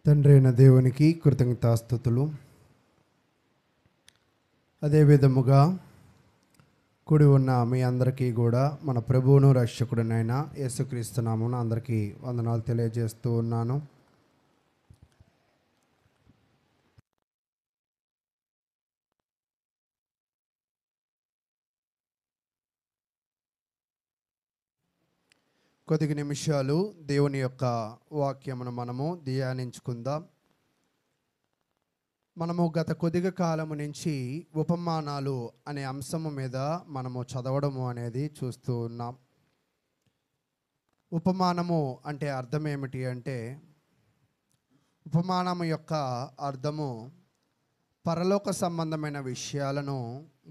తండ్రి అయిన దేవునికి కృతజ్ఞతాస్తుతులు. అదే విధముగా కూడి ఉన్న మీ అందరికీ కూడా మన ప్రభువును రక్షకుడినైన యేసుక్రీస్తు నామమున అందరికీ వందనాలు తెలియజేస్తూ ఉన్నాను. కొద్ది నిమిషాలు దేవుని యొక్క వాక్యమును మనము ధ్యానించుకుందాం. మనము గత కొద్దిగా కాలము నుంచి ఉపమానాలు అనే అంశము మీద మనము చదవడము అనేది చూస్తూ ఉన్నాం. ఉపమానము అంటే అర్థం ఏమిటి అంటే, ఉపమానము యొక్క అర్థము పరలోక సంబంధమైన విషయాలను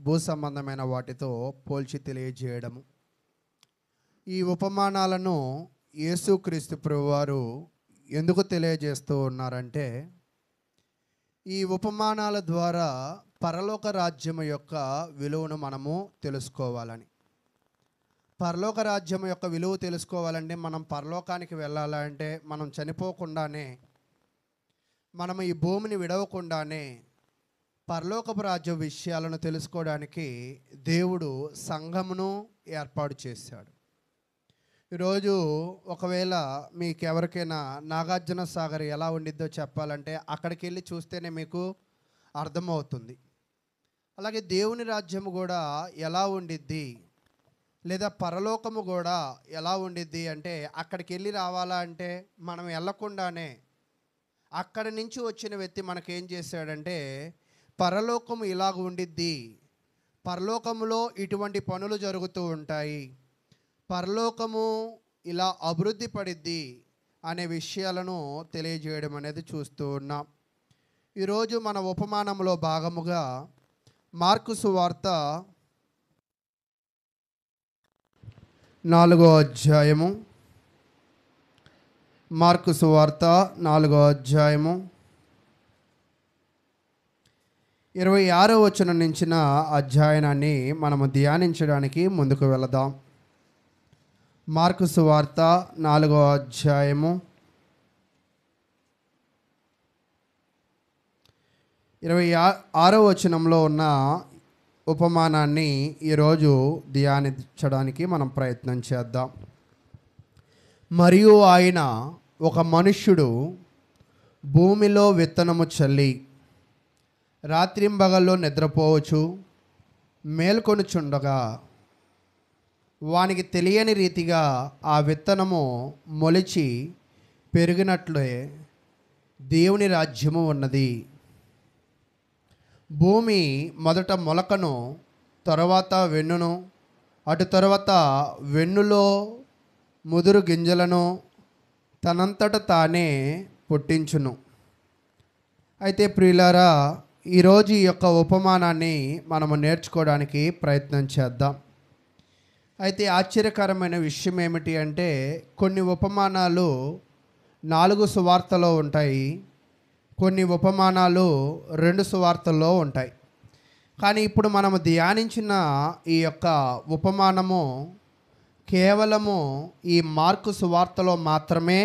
భూ సంబంధమైన వాటితో పోల్చి తెలియజేయడము. ఈ ఉపమానాలను యేసుక్రీస్తు ప్రభువారు ఎందుకు తెలియజేస్తూ ఉన్నారంటే, ఈ ఉపమానాల ద్వారా పరలోక రాజ్యము యొక్క విలువను మనము తెలుసుకోవాలని. పరలోక రాజ్యము యొక్క విలువ తెలుసుకోవాలంటే, మనం పరలోకానికి వెళ్ళాలంటే, మనం చనిపోకుండానే, మనం ఈ భూమిని విడవకుండానే పరలోకపు రాజ్య విషయాలను తెలుసుకోవడానికి దేవుడు సంఘమును ఏర్పాటు చేశాడు. ఈరోజు ఒకవేళ మీకు ఎవరికైనా నాగార్జున సాగర్ ఎలా ఉండిద్దో చెప్పాలంటే అక్కడికి వెళ్ళి చూస్తేనే మీకు అర్థమవుతుంది. అలాగే దేవుని రాజ్యము కూడా ఎలా ఉండిద్ది, లేదా పరలోకము కూడా ఎలా ఉండిద్ది అంటే, అక్కడికి వెళ్ళి రావాలా అంటే మనం వెళ్ళకుండానే అక్కడి నుంచి వచ్చిన వ్యక్తి మనకేం చేశాడంటే, పరలోకము ఇలాగ ఉండిద్ది, పరలోకములో ఇటువంటి పనులు జరుగుతూ ఉంటాయి, పరలోకము ఇలా అభివృద్ధి పడిద్ది అనే విషయాలను తెలియజేయడం అనేది చూస్తూ ఉన్నాం. ఈరోజు మన ఉపమానంలో భాగముగా మార్కు సువార్త 4వ అధ్యాయము, మార్కు సువార్త 4వ అధ్యాయము 26వ వచనం నుంచిన అధ్యాయాన్ని మనము ధ్యానించడానికి ముందుకు వెళదాం. మార్కు సువార్త 4వ అధ్యాయము 26వ వచనంలో ఉన్న ఉపమానాన్ని ఈరోజు ధ్యానించడానికి మనం ప్రయత్నం చేద్దాం. మరియు ఆయన, ఒక మనుష్యుడు భూమిలో విత్తనము చల్లి రాత్రింబగల్లో నిద్రపోవచ్చు, మేల్కొనుచుండగా వానికి తెలియని రీతిగా ఆ విత్తనము మొలిచి పెరిగినట్లే దేవుని రాజ్యము ఉన్నది. భూమి మొదట మొలకను, తరువాత వెన్నును, అటు తరువాత వెన్నులో ముదురు గింజలను తనంతట తానే పుట్టించును. అయితే ప్రియులారా, ఈరోజు ఈ యొక్క ఉపమానాన్ని మనము నేర్చుకోవడానికి ప్రయత్నం చేద్దాం. అయితే ఆశ్చర్యకరమైన విషయం ఏమిటి అంటే, కొన్ని ఉపమానాలు 4 సువార్తలో ఉంటాయి, కొన్ని ఉపమానాలు 2 సువార్తల్లో ఉంటాయి. కానీ ఇప్పుడు మనము ధ్యానించిన ఈ యొక్క ఉపమానము కేవలము ఈ మార్కు సువార్తలో మాత్రమే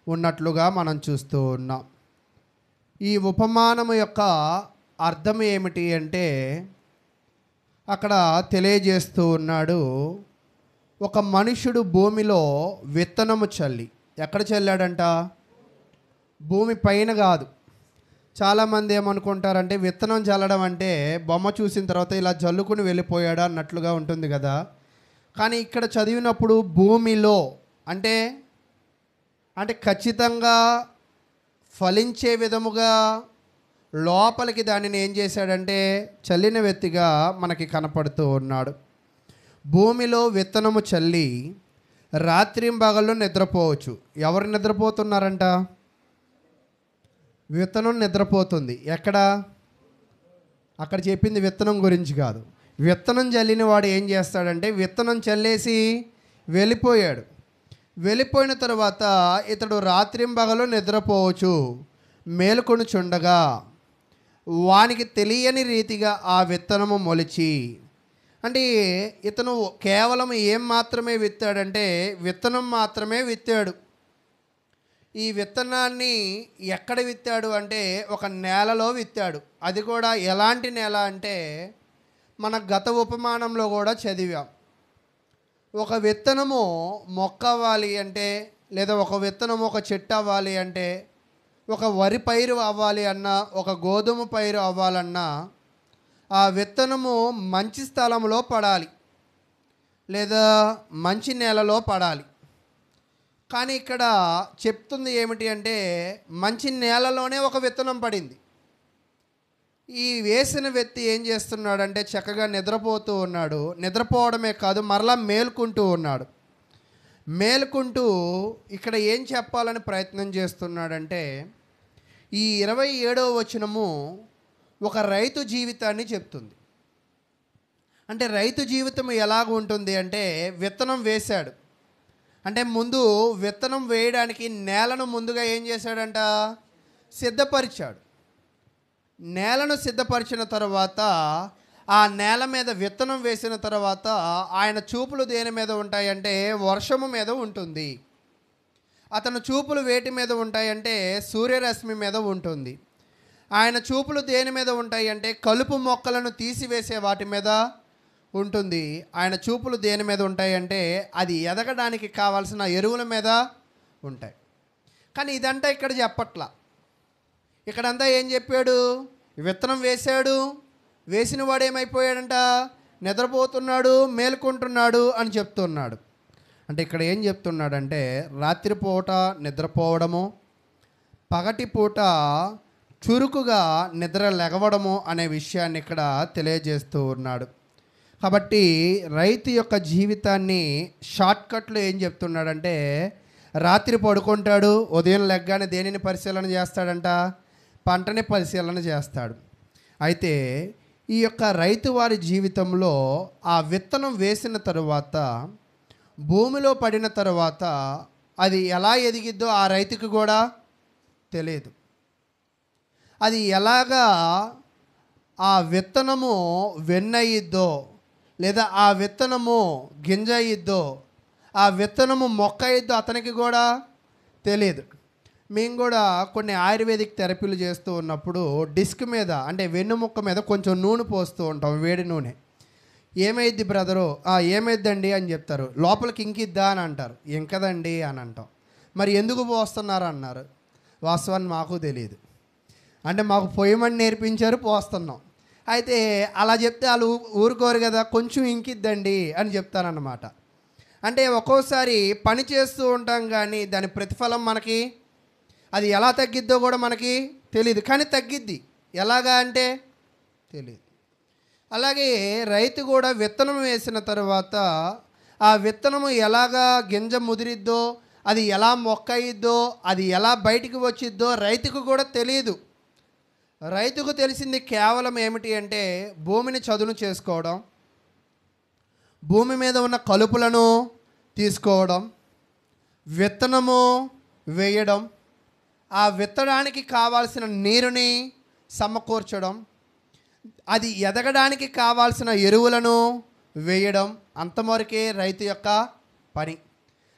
ఉన్నట్లుగా మనం చూస్తూ ఉన్నాం. ఈ ఉపమానము యొక్క అర్థం ఏమిటి అంటే, అక్కడ తెలియజేస్తూ ఉన్నాడు, ఒక మనుషుడు భూమిలో విత్తనము చల్లి. ఎక్కడ చల్లాడంట? భూమి పైన కాదు. చాలామంది ఏమనుకుంటారంటే, విత్తనం చల్లడం అంటే బొమ్మ చూసిన తర్వాత ఇలా జల్లుకుని వెళ్ళిపోయాడా అన్నట్లుగా ఉంటుంది కదా. కానీ ఇక్కడ చదివినప్పుడు భూమిలో అంటే ఖచ్చితంగా ఫలించే విధముగా లోపలికి దానిని ఏం చేశాడంటే చల్లిన వ్యక్తిగా మనకి కనపడుతూ ఉన్నాడు. భూమిలో విత్తనము చల్లి రాత్రింబగళ్ళు నిద్రపోవచ్చు. ఎవరు నిద్రపోతున్నారంట? విత్తనం నిద్రపోతుంది. ఎక్కడ? అక్కడ చెప్పింది విత్తనం గురించి కాదు. విత్తనం చల్లిన వాడు ఏం చేస్తాడంటే, విత్తనం చల్లేసి వెళ్ళిపోయాడు. వెళ్ళిపోయిన తర్వాత ఇతడు రాత్రింబగళ్ళు నిద్రపోవచ్చు, మేలుకొనుచుండగా వానికి తెలియని రీతిగా ఆ విత్తనము మొలిచి. అంటే ఇతను కేవలం ఏం మాత్రమే విత్తాడంటే, విత్తనం మాత్రమే విత్తాడు. ఈ విత్తనాన్ని ఎక్కడ విత్తాడు అంటే ఒక నేలలో విత్తాడు. అది కూడా ఎలాంటి నేల అంటే మన గత ఉపమానంలో కూడా చదివాం. ఒక విత్తనము మొక్క అవ్వాలి అంటే, లేదా ఒక విత్తనము ఒక చెట్టు అవ్వాలి అంటే, ఒక వరి పైరు అవ్వాలి అన్నా, ఒక గోధుమ పైరు అవ్వాలన్నా ఆ విత్తనము మంచి స్థలంలో పడాలి, లేదా మంచి నేలలో పడాలి. కానీ ఇక్కడ చెప్తుంది ఏమిటి అంటే మంచి నేలలోనే ఒక విత్తనం పడింది. ఈ వేసిన వ్యక్తి ఏం చేస్తున్నాడంటే చక్కగా నిద్రపోతూ ఉన్నాడు. నిద్రపోవడమే కాదు, మరలా మేల్కుంటూ ఉన్నాడు. మేల్కుంటూ ఇక్కడ ఏం చెప్పాలని ప్రయత్నం చేస్తున్నాడంటే ఈ 27వ వచనము ఒక రైతు జీవితాన్ని చెప్తుంది. అంటే రైతు జీవితం ఎలాగ ఉంటుంది అంటే విత్తనం వేశాడు. అంటే ముందు విత్తనం వేయడానికి నేలను ముందుగా ఏం చేశాడంట, సిద్ధపరిచాడు. నేలను సిద్ధపరిచిన తర్వాత ఆ నేల మీద విత్తనం వేసిన తర్వాత ఆయన చూపులు దేని మీద ఉంటాయంటే వర్షము మీద ఉంటుంది. అతను చూపులు వేటి మీద ఉంటాయంటే సూర్యరశ్మి మీద ఉంటుంది. ఆయన చూపులు దేని మీద ఉంటాయి అంటే కలుపు మొక్కలను తీసివేసే వాటి మీద ఉంటుంది. ఆయన చూపులు దేని మీద ఉంటాయంటే అది ఎదగడానికి కావాల్సిన ఎరువుల మీద ఉంటాయి. కానీ ఇదంతా ఇక్కడ చెప్పట్లా. ఇక్కడంతా ఏం చెప్పాడు, విత్తనం వేశాడు, వేసిన వాడు ఏమైపోయాడంట, నిద్రపోతున్నాడు, మేలుకుంటున్నాడు అని చెప్తున్నాడు. అంటే ఇక్కడ ఏం చెప్తున్నాడంటే రాత్రిపూట నిద్రపోవడము, పగటిపూట చురుకుగా నిద్ర లెగవడము అనే విషయాన్ని ఇక్కడ తెలియజేస్తూ ఉన్నాడు. కాబట్టి రైతు యొక్క జీవితాన్ని షార్ట్కట్లో ఏం చెప్తున్నాడంటే రాత్రి పడుకుంటాడు, ఉదయం లెగ్గానే దేనిని పరిశీలన చేస్తాడంట, పంటని పరిశీలన చేస్తాడు. అయితే ఈ యొక్క రైతు వారి జీవితంలో ఆ విత్తనం వేసిన తరువాత భూమిలో పడిన తరువాత అది ఎలా ఎదిగిద్దో ఆ రైతుకు కూడా తెలియదు. అది ఎలాగా ఆ విత్తనము వెన్నయిద్దో, లేదా ఆ విత్తనము గింజ అయ్యిద్దో, ఆ విత్తనము మొక్క అయ్యిద్దో అతనికి కూడా తెలియదు. మేము కూడా కొన్ని ఆయుర్వేదిక్ థెరపీలు చేస్తూ ఉన్నప్పుడు డిస్క్ మీద అంటే వెన్నుముక్క మీద కొంచెం నూనె పోస్తూ ఉంటాం, వేడి నూనె. ఏమైద్ది బ్రదరు, ఏమైద్దండి అని చెప్తారు. లోపలికి ఇంకిద్దా అని అంటారు. ఇంకదండి అని అంటాం. మరి ఎందుకు పోస్తున్నారు అన్నారు. వాస్తవాన్ని మాకు తెలియదు. అంటే మాకు పొయ్యమని నేర్పించారు, పోస్తున్నాం. అయితే అలా చెప్తే వాళ్ళు ఊరుకోరు కదా, కొంచెం ఇంకిద్దండి అని చెప్తారన్నమాట. అంటే ఒక్కోసారి పని చేస్తూ ఉంటాం కానీ దాని ప్రతిఫలం మనకి అది ఎలా తగ్గిద్దో కూడా మనకి తెలియదు, కానీ తగ్గిద్ది. ఎలాగా అంటే తెలియదు. అలాగే రైతు కూడా విత్తనం వేసిన తర్వాత ఆ విత్తనము ఎలాగా గింజ ముదిరిద్దో, అది ఎలా మొక్క అయ్యిద్దో, అది ఎలా బయటికి వచ్చిద్దో రైతుకు కూడా తెలియదు. రైతుకు తెలిసింది కేవలం ఏమిటి అంటే భూమిని చదును చేసుకోవడం, భూమి మీద ఉన్న కలుపులను తీసుకోవడం, విత్తనము వేయడం, ఆ విత్తడానికి కావాల్సిన నీరుని సమకూర్చడం, అది ఎదగడానికి కావాల్సిన ఎరువులను వేయడం, అంతవరకే రైతు యొక్క పని.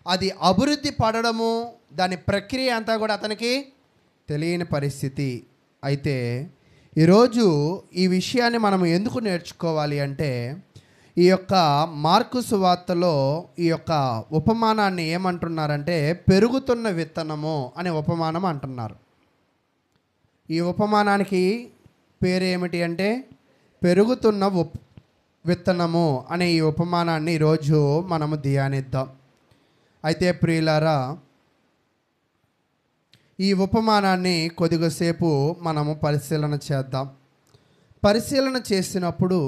అది అభివృద్ధి పడడము, దాని ప్రక్రియ అంతా కూడా అతనికి తెలియని పరిస్థితి. అయితే ఈరోజు ఈ విషయాన్ని మనం ఎందుకు నేర్చుకోవాలి అంటే ఈ యొక్క మార్కు సువార్తలో ఈ యొక్క ఉపమానాన్ని ఏమంటున్నారంటే పెరుగుతున్న విత్తనము అనే ఉపమానం అంటున్నారు. ఈ ఉపమానానికి పేరు ఏమిటి అంటే పెరుగుతున్న విత్తనము అనే ఈ ఉపమానాన్ని ఈరోజు మనము ధ్యానిద్దాం. అయితే ప్రియులారా, ఈ ఉపమానాన్ని కొద్దిసేపు మనము పరిశీలన చేద్దాం. పరిశీలన చేసినప్పుడు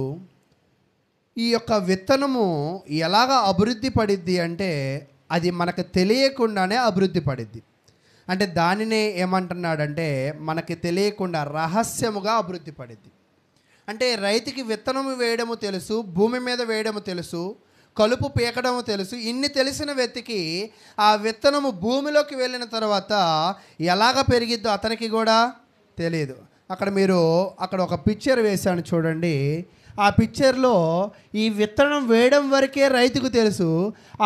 ఈ యొక్క విత్తనము ఎలాగ అభివృద్ధి పడిద్ది అంటే అది మనకు తెలియకుండానే అభివృద్ధి పడిద్ది. అంటే దానినే ఏమంటున్నాడంటే మనకి తెలియకుండా రహస్యముగా అభివృద్ధి పడిద్ది. అంటే రైతుకి విత్తనము వేయడము తెలుసు, భూమి మీద వేయడము తెలుసు, కలుపు పీకడము తెలుసు. ఇన్ని తెలిసిన వ్యక్తికి ఆ విత్తనము భూమిలోకి వెళ్ళిన తర్వాత ఎలాగ పెరిగిద్దో అతనికి కూడా తెలియదు. అక్కడ ఒక పిక్చర్ వేశాను చూడండి. ఆ పిక్చర్లో ఈ విత్తనం వేయడం వరకే రైతుకు తెలుసు.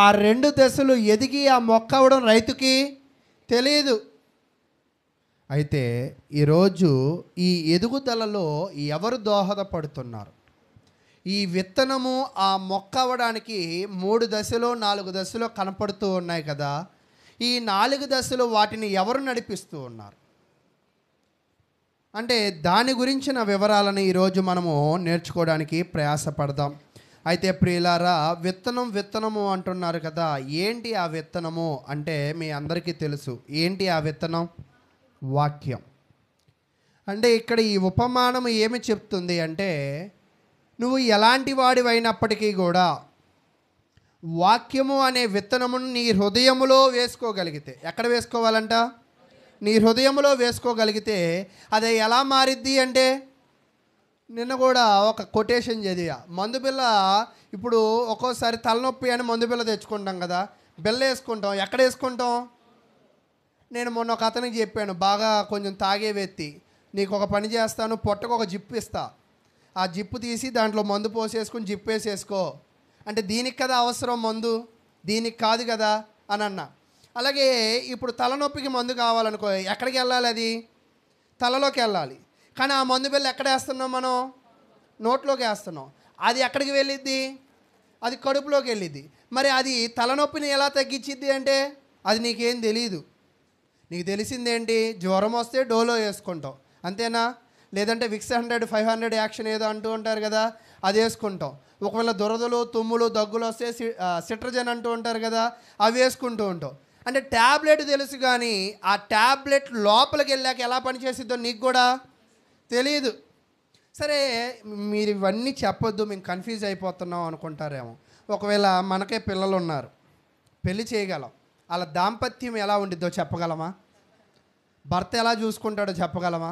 ఆ 2 దశలు ఎదిగి ఆ మొక్క అవ్వడం రైతుకి తెలియదు. అయితే ఈరోజు ఈ ఎదుగుదలలో ఎవరు దోహదపడుతున్నారు? ఈ విత్తనము ఆ మొక్క అవ్వడానికి 3 దశలో 4 దశలో కనపడుతూ ఉన్నాయి కదా. ఈ 4 దశలు వాటిని ఎవరు నడిపిస్తూ ఉన్నారు అంటే దాని గురించిన వివరాలను ఈరోజు మనము నేర్చుకోవడానికి ప్రయాసపడదాం. అయితే ప్రియులారా, విత్తనము అంటున్నారు కదా. ఏంటి ఆ విత్తనము అంటే మీ అందరికీ తెలుసు. ఏంటి ఆ విత్తనం? వాక్యం. అంటే ఇక్కడ ఈ ఉపమానం ఏమి చెప్తుంది అంటే, నువ్వు ఎలాంటి వాడివైనప్పటికీ కూడా వాక్యము అనే విత్తనమును నీ హృదయములో వేసుకోగలిగితే, ఎక్కడ వేసుకోవాలంట? నీ హృదయంలో వేసుకోగలిగితే అది ఎలా మారిద్ది అంటే, నిన్న కూడా ఒక కొటేషన్ చదివా. మందు బిల్ల, ఇప్పుడు ఒక్కోసారి తలనొప్పి అని మందు బిల్ల తెచ్చుకుంటాం కదా, బిల్ల వేసుకుంటాం. ఎక్కడ వేసుకుంటాం? నేను మొన్న ఒక అతనికి చెప్పాను, బాగా కొంచెం తాగే వ్యక్తి, నీకు ఒక పని చేస్తాను, పొట్టకు ఒక జిప్పు ఇస్తా, ఆ జిప్పు తీసి దాంట్లో మందు పోసేసుకుని జిప్పు వేసేసుకో అంటే, దీనికి కదా అవసరం మందు, దీనికి కాదు కదా అని అన్నా. అలాగే ఇప్పుడు తలనొప్పికి మందు కావాలనుకో, ఎక్కడికి వెళ్ళాలి? అది తలలోకి వెళ్ళాలి. కానీ ఆ మందు బిళ్ళ ఎక్కడ వేస్తున్నాం మనం? నోట్లోకి వేస్తున్నాం. అది ఎక్కడికి వెళ్ళిద్ది? అది కడుపులోకి వెళ్ళిద్ది. మరి అది తలనొప్పిని ఎలా తగ్గించిద్ది అంటే, అది నీకేం తెలీదు. నీకు తెలిసిందేంటి? జ్వరం వస్తే డోలో వేసుకుంటాం, అంతేనా? లేదంటే విక్స్ 100 500 యాక్షన్ ఏదో అంటూ ఉంటారు కదా, అది వేసుకుంటాం. ఒకవేళ దురదలు తుమ్ములు దగ్గులు వస్తే సిట్రజన్ అంటూ ఉంటారు కదా, అవి వేసుకుంటూ ఉంటాం. అంటే ట్యాబ్లెట్ తెలుసు, కానీ ఆ ట్యాబ్లెట్ లోపలికి వెళ్ళాక ఎలా పనిచేసిద్దో నీకు కూడా తెలియదు. సరే, మీరు ఇవన్నీ చెప్పొద్దు, మేము కన్ఫ్యూజ్ అయిపోతున్నాం అనుకుంటారేమో. ఒకవేళ మనకే పిల్లలు ఉన్నారు, పెళ్లి చేయగలం, వాళ్ళ దాంపత్యం ఎలా ఉండిద్దో చెప్పగలమా? భర్త ఎలా చూసుకుంటాడో చెప్పగలమా?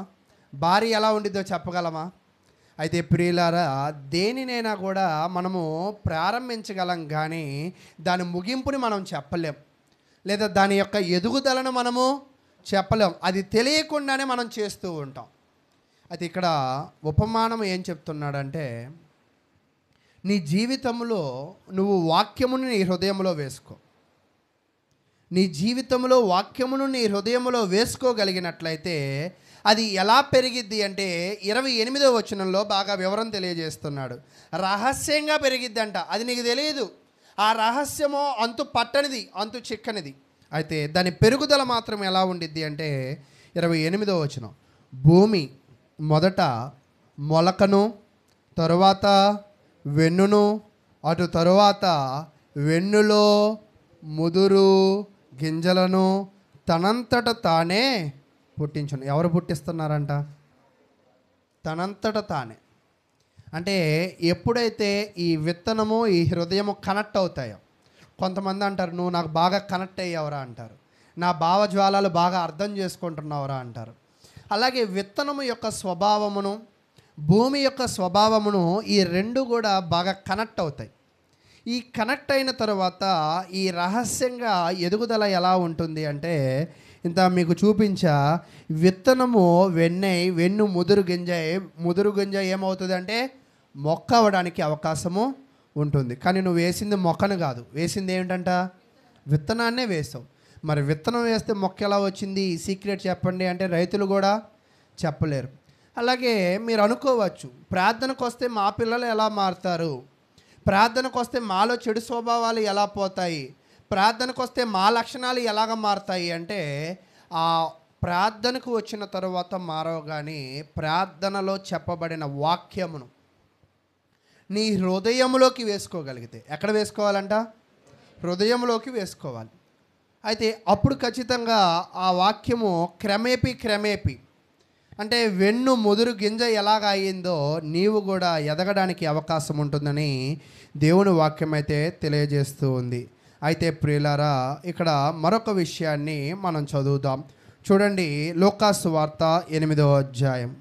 భార్య ఎలా ఉండిద్దో చెప్పగలమా? అయితే ప్రియులారా, దేనినైనా కూడా మనము ప్రారంభించగలం, కానీ దాని ముగింపుని మనం చెప్పలేం, లేదా దాని యొక్క ఎదుగుదలను మనము చెప్పలేం. అది తెలియకుండానే మనం చేస్తూ ఉంటాం. అయితే ఇక్కడ ఉపమానం ఏం చెప్తున్నాడంటే, నీ జీవితంలో నువ్వు వాక్యమును నీ హృదయంలో వేసుకో. నీ జీవితంలో వాక్యమును నీ హృదయంలో వేసుకోగలిగినట్లయితే అది ఎలా పెరిగిద్ది అంటే, 28వ వచనంలో బాగా వివరం తెలియజేస్తున్నాడు. రహస్యంగా పెరిగిద్ది అంట, అది నీకు తెలియదు. ఆ రహస్యమో అంతు పట్టనిది, అంతు చిక్కనిది. అయితే దాని పెరుగుదల మాత్రం ఎలా ఉండిద్ది అంటే, 28వ వచనం, భూమి మొదట మొలకను, తరువాత వెన్నును, అటు తరువాత వెన్నులో ముదురు గింజలను తనంతట తానే పుట్టించును. ఎవరు పుట్టిస్తున్నారంట? తనంతట తానే. అంటే ఎప్పుడైతే ఈ విత్తనము ఈ హృదయము కనెక్ట్ అవుతాయో, కొంతమంది అంటారు, నువ్వు నాకు బాగా కనెక్ట్ అయ్యావురా అంటారు, నా భావజ్వాలాలు బాగా అర్థం చేసుకుంటున్నావురా అంటారు. అలాగే విత్తనము యొక్క స్వభావమును భూమి యొక్క స్వభావమును ఈ రెండు కూడా బాగా కనెక్ట్ అవుతాయి. ఈ కనెక్ట్ అయిన తర్వాత ఈ రహస్యంగా ఎదుగుదల ఎలా ఉంటుంది అంటే, ఇంత మీకు చూపించా, విత్తనము వెన్ను ముదురు గింజ ఏమవుతుంది అంటే మొక్క అవ్వడానికి అవకాశము ఉంటుంది. కానీ నువ్వు వేసింది మొక్కను కాదు, వేసింది ఏమిటంట? విత్తనాన్నే వేసావు. మరి విత్తనం వేస్తే మొక్క ఎలా వచ్చింది? ఈ సీక్రెట్ చెప్పండి అంటే రైతులు కూడా చెప్పలేరు. అలాగే మీరు అనుకోవచ్చు, ప్రార్థనకు వస్తే మా పిల్లలు ఎలా మారుతారు, ప్రార్థనకు వస్తే మాలో చెడు స్వభావాలు ఎలా పోతాయి, ప్రార్థనకు వస్తే మా లక్షణాలు ఎలాగ మారుతాయి అంటే, ఆ ప్రార్థనకు వచ్చిన తరువాత మారవు, కానీ ప్రార్థనలో చెప్పబడిన వాక్యమును నీ హృదయంలోకి వేసుకోగలిగితే. ఎక్కడ వేసుకోవాలంట? హృదయంలోకి వేసుకోవాలి. అయితే అప్పుడు ఖచ్చితంగా ఆ వాక్యము క్రమేపీ అంటే వెన్ను ముదురు గింజ ఎలాగ అయ్యిందో నీవు కూడా ఎదగడానికి అవకాశం ఉంటుందని దేవుని వాక్యం అయితే తెలియజేస్తూ ఉంది. అయితే ప్రియులారా, ఇక్కడ మరొక విషయాన్ని మనం చదువుదాం. చూడండి, లూకాసు వార్త 8వ అధ్యాయం.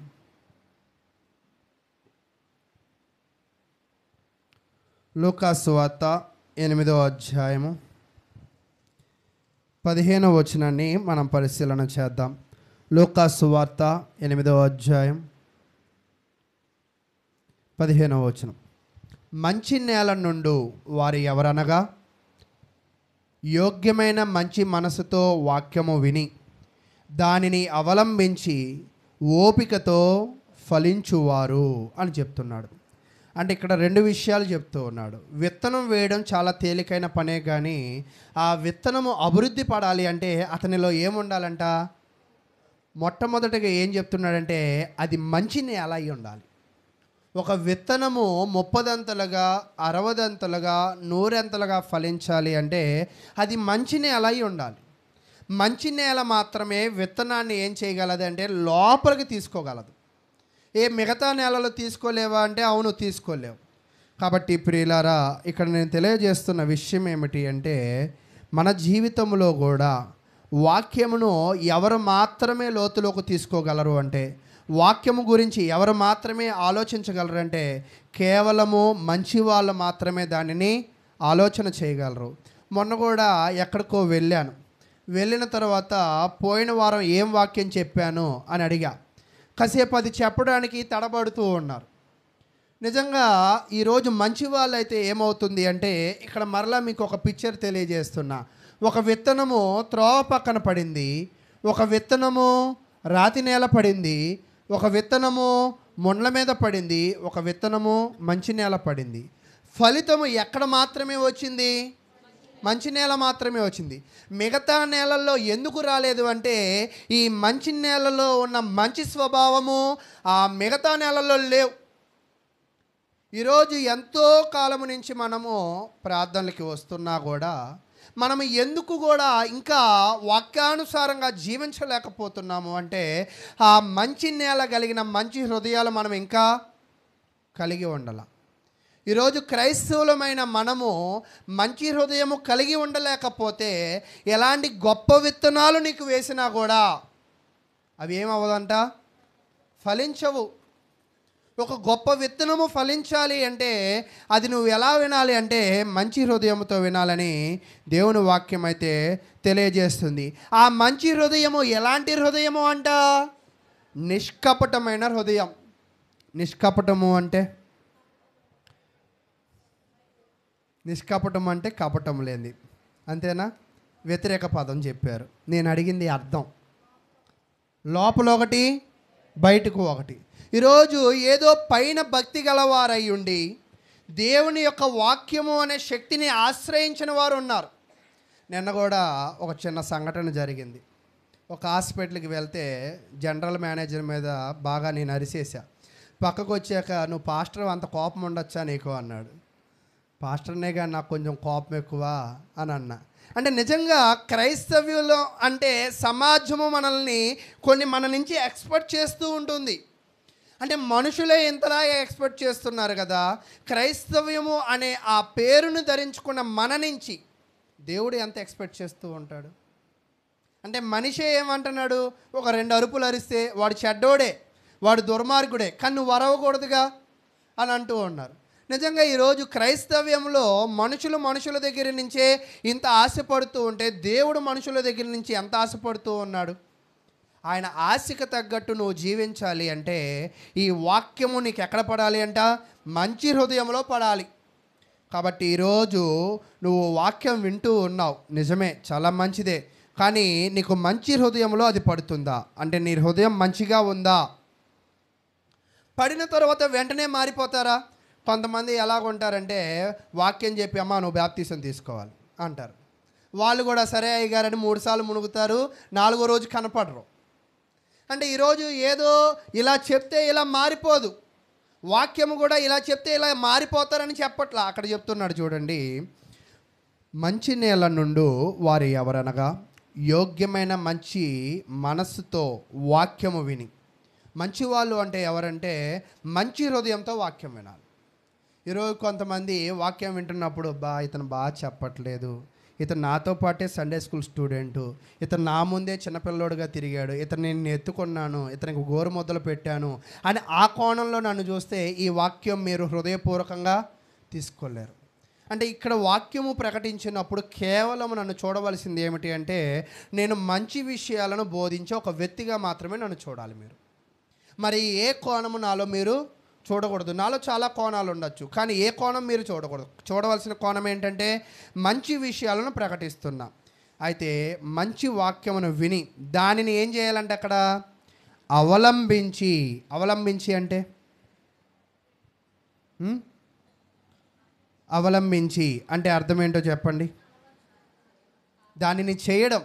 లూకాసు వార్త 8వ అధ్యాయము 15వ వచనాన్ని మనం పరిశీలన చేద్దాం. లూకాసు వార్త 8వ అధ్యాయం 15వ వచనం. మంచి నేల నుండు వారు ఎవరనగా, యోగ్యమైన మంచి మనసుతో వాక్యము విని దానిని అవలంబించి ఓపికతో ఫలించువారు అని చెప్తున్నాడు. అంటే ఇక్కడ రెండు విషయాలు చెప్తూ ఉన్నాడు. విత్తనం వేయడం చాలా తేలికైన పనే, కానీ ఆ విత్తనము అభివృద్ధి పడాలి అంటే అతనిలో ఏముండాలంట? మొట్టమొదటిగా ఏం చెప్తున్నాడంటే అది మంచి నేల అయి ఉండాలి. ఒక విత్తనము 30దంతలుగా 60దంతలుగా 100అంతలుగా ఫలించాలి అంటే అది మంచి నేల అయి ఉండాలి. మంచి నేల మాత్రమే విత్తనాన్ని ఏం చేయగలదు అంటే లోపలికి తీసుకోగలదు. మిగతా నేలలో తీసుకోలేవా అంటే అవును, తీసుకోలేవు. కాబట్టి ప్రియులారా, ఇక్కడ నేను తెలియజేస్తున్న విషయం ఏమిటి అంటే మన జీవితంలో కూడా వాక్యమును ఎవరు మాత్రమే లోతులోకి తీసుకోగలరు అంటే, వాక్యము గురించి ఎవరు మాత్రమే ఆలోచించగలరు అంటే కేవలము మంచి వాళ్ళు మాత్రమే దానిని ఆలోచన చేయగలరు. మొన్న కూడా ఎక్కడికో వెళ్ళిన తర్వాత పోయిన వారం ఏం వాక్యం చెప్పాను అని అడిగా. కాసేపు అది చెప్పడానికి తడబడుతూ ఉన్నారు. నిజంగా ఈరోజు మంచి వాళ్ళు అయితే ఏమవుతుంది అంటే, ఇక్కడ మరలా మీకు ఒక పిక్చర్ తెలియజేస్తున్నా. ఒక విత్తనము త్రోవ పక్కన పడింది, ఒక విత్తనము రాతి నేల పడింది, ఒక విత్తనము మొండ్ల మీద పడింది, ఒక విత్తనము మంచి నేల పడింది. ఫలితము ఎక్కడ మాత్రమే వచ్చింది? మంచి నేల మాత్రమే వచ్చింది. మిగతా నేలల్లో ఎందుకు రాలేదు అంటే ఈ మంచి నేలలో ఉన్న మంచి స్వభావము ఆ మిగతా నేలల్లో లేవు. ఈరోజు ఎంతో కాలము నుంచి మనము ప్రార్థనలకి వస్తున్నా కూడా మనం ఎందుకు కూడా ఇంకా వాక్యానుసారంగా జీవించలేకపోతున్నాము అంటే ఆ మంచి నేల కలిగిన మంచి హృదయాలు మనం ఇంకా కలిగి ఉండాలి. ఈరోజు క్రైస్తవులమైన మనము మంచి హృదయము కలిగి ఉండలేకపోతే ఎలాంటి గొప్ప విత్తనాలు నీకు వేసినా కూడా అవి ఏమవ్వదంట? ఫలించవు. ఒక గొప్ప విత్తనము ఫలించాలి అంటే అది నువ్వు ఎలా వినాలి అంటే మంచి హృదయంతో వినాలని దేవుని వాక్యం అయితే తెలియజేస్తుంది. ఆ మంచి హృదయము ఎలాంటి హృదయము అంట? నిష్కపటమైన హృదయం. నిష్కపటము అంటే నిష్కపటం అంటే కపటం లేనిది, అంతేనా? వ్యతిరేక పదం చెప్పారు. నేను అడిగింది అర్థం. లోపల ఒకటి, బయటకు ఒకటి. ఈరోజు ఏదో పైన భక్తి గలవారై ఉండి దేవుని యొక్క వాక్యము అనే శక్తిని ఆశ్రయించిన వారు ఉన్నారు. నిన్న కూడా ఒక చిన్న సంఘటన జరిగింది. ఒక హాస్పిటల్కి వెళ్తే జనరల్ మేనేజర్ మీద బాగా నేను అరిసేసా. పక్కకు వచ్చాక, నువ్వు పాస్టర్ అంత కోపం ఉండొచ్చా నీకు అన్నాడు. పాస్టర్నే కానీ నాకు కొంచెం కోపం ఎక్కువ అని అన్నా. అంటే నిజంగా క్రైస్తవ్యులు అంటే సమాజము మనల్ని మన నుంచి ఎక్స్పెక్ట్ చేస్తూ ఉంటుంది. అంటే మనుషులే ఇంతలాగా ఎక్స్పెక్ట్ చేస్తున్నారు కదా, క్రైస్తవ్యము అనే ఆ పేరును ధరించుకున్న మన నుంచి దేవుడు ఎంత ఎక్స్పెక్ట్ చేస్తూ ఉంటాడు అంటే, మనిషే ఏమంటున్నాడు? ఒక 2 అరుపులు అరిస్తే వాడు చెడ్డోడే, వాడు దుర్మార్గుడే, కానీ నువ్వు అరవకూడదుగా అని అంటూ ఉన్నారు. నిజంగా ఈరోజు క్రైస్తవ్యంలో మనుషుల దగ్గర నుంచే ఇంత ఆశపడుతూ ఉంటే దేవుడు మనుషుల దగ్గర నుంచి ఎంత ఆశపడుతూ ఉన్నాడు? ఆయన ఆశకు తగ్గట్టు నువ్వు జీవించాలి అంటే ఈ వాక్యము నీకు ఎక్కడ పడాలి అంట? మంచి హృదయంలో పడాలి. కాబట్టి ఈరోజు నువ్వు వాక్యం వింటూ ఉన్నావు, నిజమే, చాలా మంచిదే. కానీ నీకు మంచి హృదయంలో అది పడుతుందా? అంటే నీ హృదయం మంచిగా ఉందా? పడిన తర్వాత వెంటనే మారిపోతారా? కొంతమంది ఎలాగుంటారంటే వాక్యం చెప్పి, అమ్మా నువ్వు బాప్తీసం తీసుకోవాలి అంటారు. వాళ్ళు కూడా సరే అయ్యగారని 3 సార్లు మునుగుతారు, 4వ రోజు కనపడరు. అంటే ఈరోజు ఏదో ఇలా చెప్తే ఇలా మారిపోదు, వాక్యము కూడా ఇలా చెప్తే ఇలా మారిపోతారని చెప్పట్లా. అక్కడ చెప్తున్నాడు చూడండి, మంచి నేల నుండి వారు ఎవరనగా యోగ్యమైన మంచి మనస్సుతో వాక్యము విని. మంచివాళ్ళు అంటే ఎవరంటే మంచి హృదయంతో వాక్యం వినాలి. ఈరోజు కొంతమంది వాక్యం వింటున్నప్పుడు, ఇతను బాగా చెప్పట్లేదు, ఇతను నాతో పాటే సండే స్కూల్ స్టూడెంటు, ఇతను నా ముందే చిన్నపిల్లోడుగా తిరిగాడు, ఇతను నేను ఎత్తుకున్నాను, ఇతనికి గోరు ముద్దలు పెట్టాను అని ఆ కోణంలో నన్ను చూస్తే ఈ వాక్యం మీరు హృదయపూర్వకంగా తీసుకోలేరు. అంటే ఇక్కడ వాక్యము ప్రకటించినప్పుడు కేవలం నన్ను చూడవలసింది ఏమిటి అంటే, నేను మంచి విషయాలను బోధించే ఒక వ్యక్తిగా మాత్రమే నన్ను చూడాలి మీరు. మరి ఏ కోణము నాలో మీరు చూడకూడదు. నాలో చాలా కోణాలు ఉండొచ్చు, కానీ ఏ కోణం మీరు చూడకూడదు. చూడవలసిన కోణం ఏంటంటే మంచి విషయాలను ప్రకటిస్తున్నా. అయితే మంచి వాక్యమును విని దానిని ఏం చేయాలంటే అక్కడ అవలంబించి, అవలంబించి అంటే అవలంబించి అంటే అర్థం ఏంటో చెప్పండి. దానిని చేయడం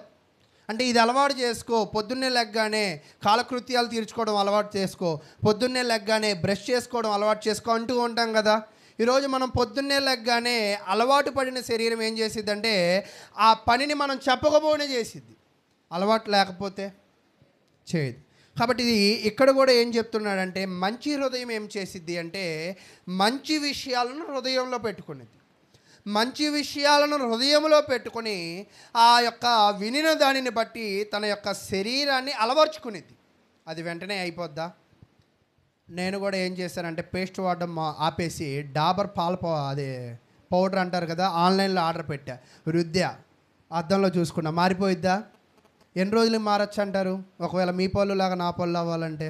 అంటే ఇది అలవాటు చేసుకో. పొద్దున్నే లెగ్గానే కాలకృత్యాలు తీర్చుకోవడం అలవాటు చేసుకో, పొద్దున్నే లెగ్గానే బ్రష్ చేసుకోవడం అలవాటు చేసుకో అంటూ ఉంటాం కదా. ఈరోజు మనం పొద్దున్నే లెగ్గానే అలవాటు పడిన శరీరం ఏం చేసిద్దంటే ఆ పనిని మనం చెప్పకపోనే చేసిద్ది, అలవాటు లేకపోతే చేయదు. కాబట్టి ఇది ఇక్కడ కూడా ఏం చెప్తున్నాడంటే మంచి హృదయం ఏం చేసిద్ది అంటే మంచి విషయాలను హృదయంలో పెట్టుకునేది. మంచి విషయాలను హృదయంలో పెట్టుకొని ఆ యొక్క వినిన దానిని బట్టి తన యొక్క శరీరాన్ని అలవర్చుకునేది. అది వెంటనే అయిపోద్దా? నేను కూడా ఏం చేశానంటే పేస్ట్ వాడడం ఆపేసి డాబర్ అదే పౌడర్ అంటారు కదా, ఆన్లైన్లో ఆర్డర్ పెట్టా, రుద్దా, అద్దంలో చూసుకున్నా. మారిపోయిద్దా? ఎన్ని రోజులు మారచ్చు అంటారు? ఒకవేళ మీ పళ్ళు లాగా నా పళ్ళు అవ్వాలంటే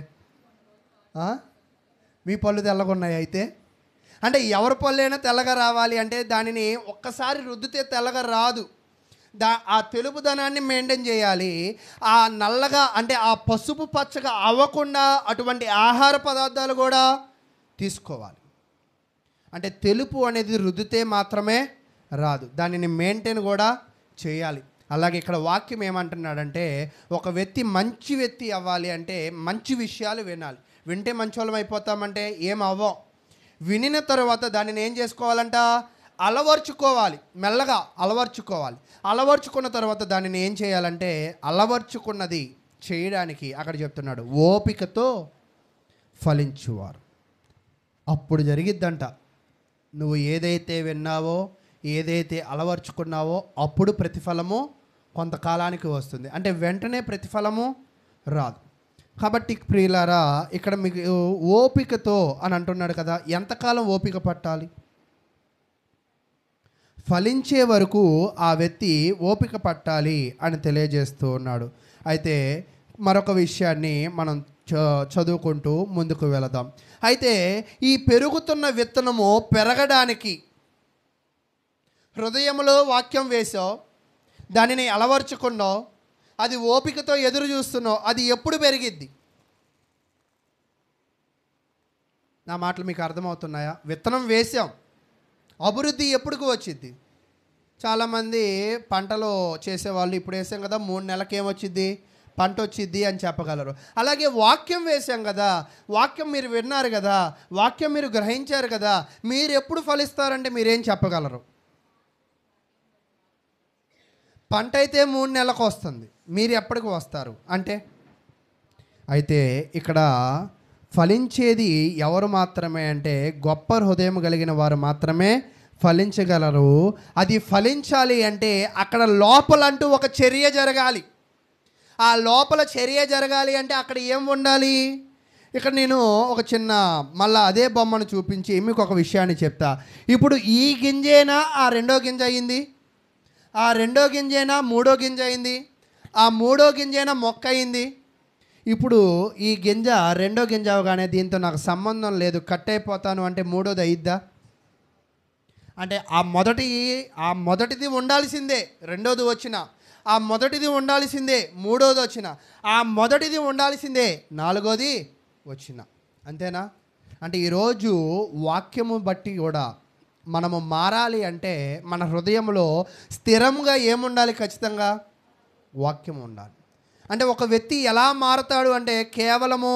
మీ పళ్ళు తెల్లగా ఉన్నాయి అయితే అంటే ఎవరి పళ్ళైనా తెల్లగా రావాలి అంటే దానిని ఒక్కసారి రుద్దితే తెల్లగా రాదు. ఆ తెలుపుదనాన్ని మెయింటైన్ చేయాలి. ఆ నల్లగా అంటే ఆ పసుపు పచ్చగా అవ్వకుండా అటువంటి ఆహార పదార్థాలు కూడా తీసుకోవాలి. అంటే తెలుపు అనేది రుద్దితే మాత్రమే రాదు, దానిని మెయింటైన్ కూడా చేయాలి. అలాగే ఇక్కడ వాక్యం ఏమంటున్నాడంటే ఒక వ్యక్తి మంచి వ్యక్తి అవ్వాలి అంటే మంచి విషయాలు వినాలి. వింటే మంచోళ్ళం అయిపోతామంటే ఏం అవ్వం. వినిన తర్వాత దానిని ఏం చేసుకోవాలంట? అలవర్చుకోవాలి, మెల్లగా అలవర్చుకోవాలి. అలవర్చుకున్న తర్వాత దానిని ఏం చేయాలంటే అలవర్చుకున్నది చేయడానికి అక్కడ చెప్తున్నాడు ఓపికతో ఫలించువారు. అప్పుడు జరిగిద్దంట. నువ్వు ఏదైతే విన్నావో, ఏదైతే అలవర్చుకున్నావో అప్పుడు ప్రతిఫలము కొంతకాలానికి వస్తుంది. అంటే వెంటనే ప్రతిఫలము రాదు. కాబట్టి ప్రియులారా ఇక్కడ మీకు ఓపికతో అని అంటున్నాడు కదా, ఎంతకాలం ఓపిక పట్టాలి? ఫలించే వరకు ఆ వ్యక్తి ఓపిక పట్టాలి అని తెలియజేస్తూ ఉన్నాడు. అయితే మరొక విషయాన్ని మనం చదువుకుంటూ ముందుకు వెళదాం. అయితే ఈ పెరుగుతున్న విత్తనము పెరగడానికి హృదయంలో వాక్యం వేసావు, దానిని అలవర్చుకున్నావు, అది ఓపికతో ఎదురు చూస్తున్నావు, అది ఎప్పుడు పెరిగిద్ది? నా మాటలు మీకు అర్థమవుతున్నాయా? విత్తనం వేసాం, అభివృద్ధి ఎప్పుడుకు వచ్చిద్ది? చాలామంది పంటలో చేసేవాళ్ళు ఇప్పుడు వేసాం కదా 3 నెలలకి ఏమొచ్చిద్ది, పంట వచ్చిద్ది అని చెప్పగలరు. అలాగే వాక్యం వేసాం కదా, వాక్యం మీరు విన్నారు కదా, వాక్యం మీరు గ్రహించారు కదా, మీరు ఎప్పుడు ఫలిస్తారంటే మీరేం చెప్పగలరు? పంట అయితే 3 నెలలకు వస్తుంది, మీరు ఎప్పటికి వస్తారు అంటే? అయితే ఇక్కడ ఫలించేది ఎవరు మాత్రమే అంటే గొప్ప హృదయం కలిగిన వారు మాత్రమే ఫలించగలరు. అది ఫలించాలి అంటే అక్కడ లోపలంటూ ఒక చర్య జరగాలి. ఆ లోపల చర్య జరగాలి అంటే అక్కడ ఏం ఉండాలి? ఇక్కడ నేను ఒక చిన్న మళ్ళీ అదే బొమ్మను చూపించి మీకు ఒక విషయాన్ని చెప్తా. ఇప్పుడు ఈ గింజేనా ఆ రెండో గింజ అయింది, ఆ రెండో గింజైనా మూడో గింజ అయింది, ఆ మూడో గింజైనా మొక్క అయింది. ఇప్పుడు ఈ గింజ రెండో గింజ అవగానే దీంతో నాకు సంబంధం లేదు, కట్ అయిపోతాను అంటే మూడోది అయిద్దా? అంటే ఆ మొదటిది ఉండాల్సిందే, రెండోది వచ్చిన ఆ మొదటిది ఉండాల్సిందే, మూడోది వచ్చిన ఆ మొదటిది ఉండాల్సిందే, నాలుగోది వచ్చిన, అంతేనా? అంటే ఈరోజు వాక్యము బట్టి కూడా మనము మారాలి అంటే మన హృదయంలో స్థిరంగా ఏముండాలి? ఖచ్చితంగా వాక్యం ఉండాలి. అంటే ఒక వ్యక్తి ఎలా మారతాడు అంటే కేవలము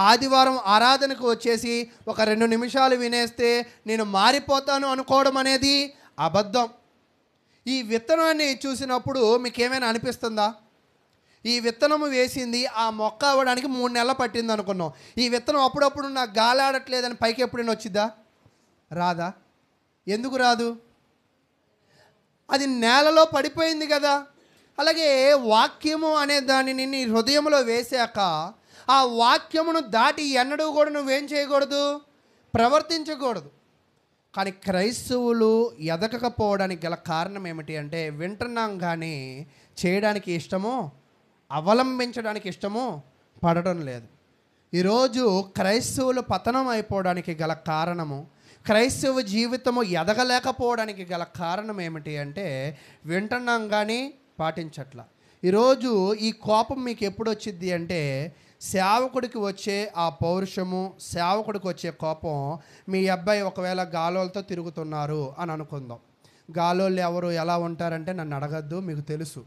ఆదివారం ఆరాధనకు వచ్చేసి ఒక 2 నిమిషాలు వినేస్తే నేను మారిపోతాను అనుకోవడం అనేది అబద్ధం. ఈ విత్తనాన్ని చూసినప్పుడు మీకు ఏమైనా అనిపిస్తుందా? ఈ విత్తనము వేసింది ఆ మొక్క అవ్వడానికి 3 నెలలు పట్టింది అనుకున్నాం. ఈ విత్తనం అప్పుడప్పుడు నాకు గాలి ఆడట్లేదని పైకి ఎప్పుడైనా వచ్చిద్దా? రాదా? ఎందుకు రాదు? అది నేలలో పడిపోయింది కదా. అలాగే వాక్యము అనే దానిని నీ హృదయంలో వేశాక ఆ వాక్యమును దాటి ఎన్నడూ కూడా నువ్వేం చేయకూడదు? ప్రవర్తించకూడదు. కానీ క్రైస్తవులు ఎదగకపోవడానికి గల కారణం ఏమిటి అంటే వింటున్నాం కానీ చేయడానికి ఇష్టము, అవలంబించడానికి ఇష్టము పడడం లేదు. ఈరోజు క్రైస్తవులు పతనం అయిపోవడానికి గల కారణము, క్రైస్తవ జీవితము ఎదగలేకపోవడానికి గల కారణం ఏమిటి అంటే వింటున్నాం కానీ పాటించట్లా. ఈరోజు ఈ కోపం మీకు ఎప్పుడు వచ్చింది అంటే, సేవకుడికి వచ్చే ఆ పౌరుషము, సేవకుడికి వచ్చే కోపం, మీ అబ్బాయి ఒకవేళ గాలోలతో తిరుగుతున్నారు అని అనుకుందాం. గాలోళ్ళు ఎవరు ఎలా ఉంటారంటే నన్ను అడగద్దు, మీకు తెలుసు.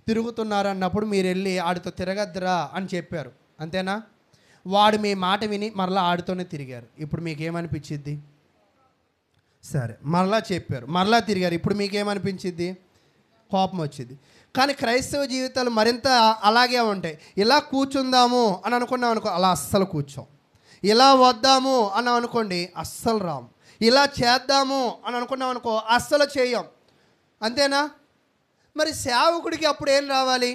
తిరుగుతున్నారు అన్నప్పుడు మీరు వెళ్ళి ఆడితో తిరగద్దురా అని చెప్పారు, అంతేనా? వాడు మీ మాట విని మరలా ఆడితోనే తిరిగారు. ఇప్పుడు మీకేమనిపించిద్ది? సరే, మరలా చెప్పారు, మరలా తిరిగారు. ఇప్పుడు మీకేమనిపించిద్ది? కోపం వచ్చింది. కానీ క్రైస్తవ జీవితాలు మరింత అలాగే ఉంటాయి. ఇలా కూర్చుందాము అని అనుకున్నాం అనుకో, అలా అస్సలు కూర్చోం. ఇలా వద్దాము అని అనుకోండి, అస్సలు రాము. ఇలా చేద్దాము అని అనుకున్నాం అనుకో, అస్సలు చేయం. అంతేనా? మరి సేవకుడికి అప్పుడు ఏం రావాలి?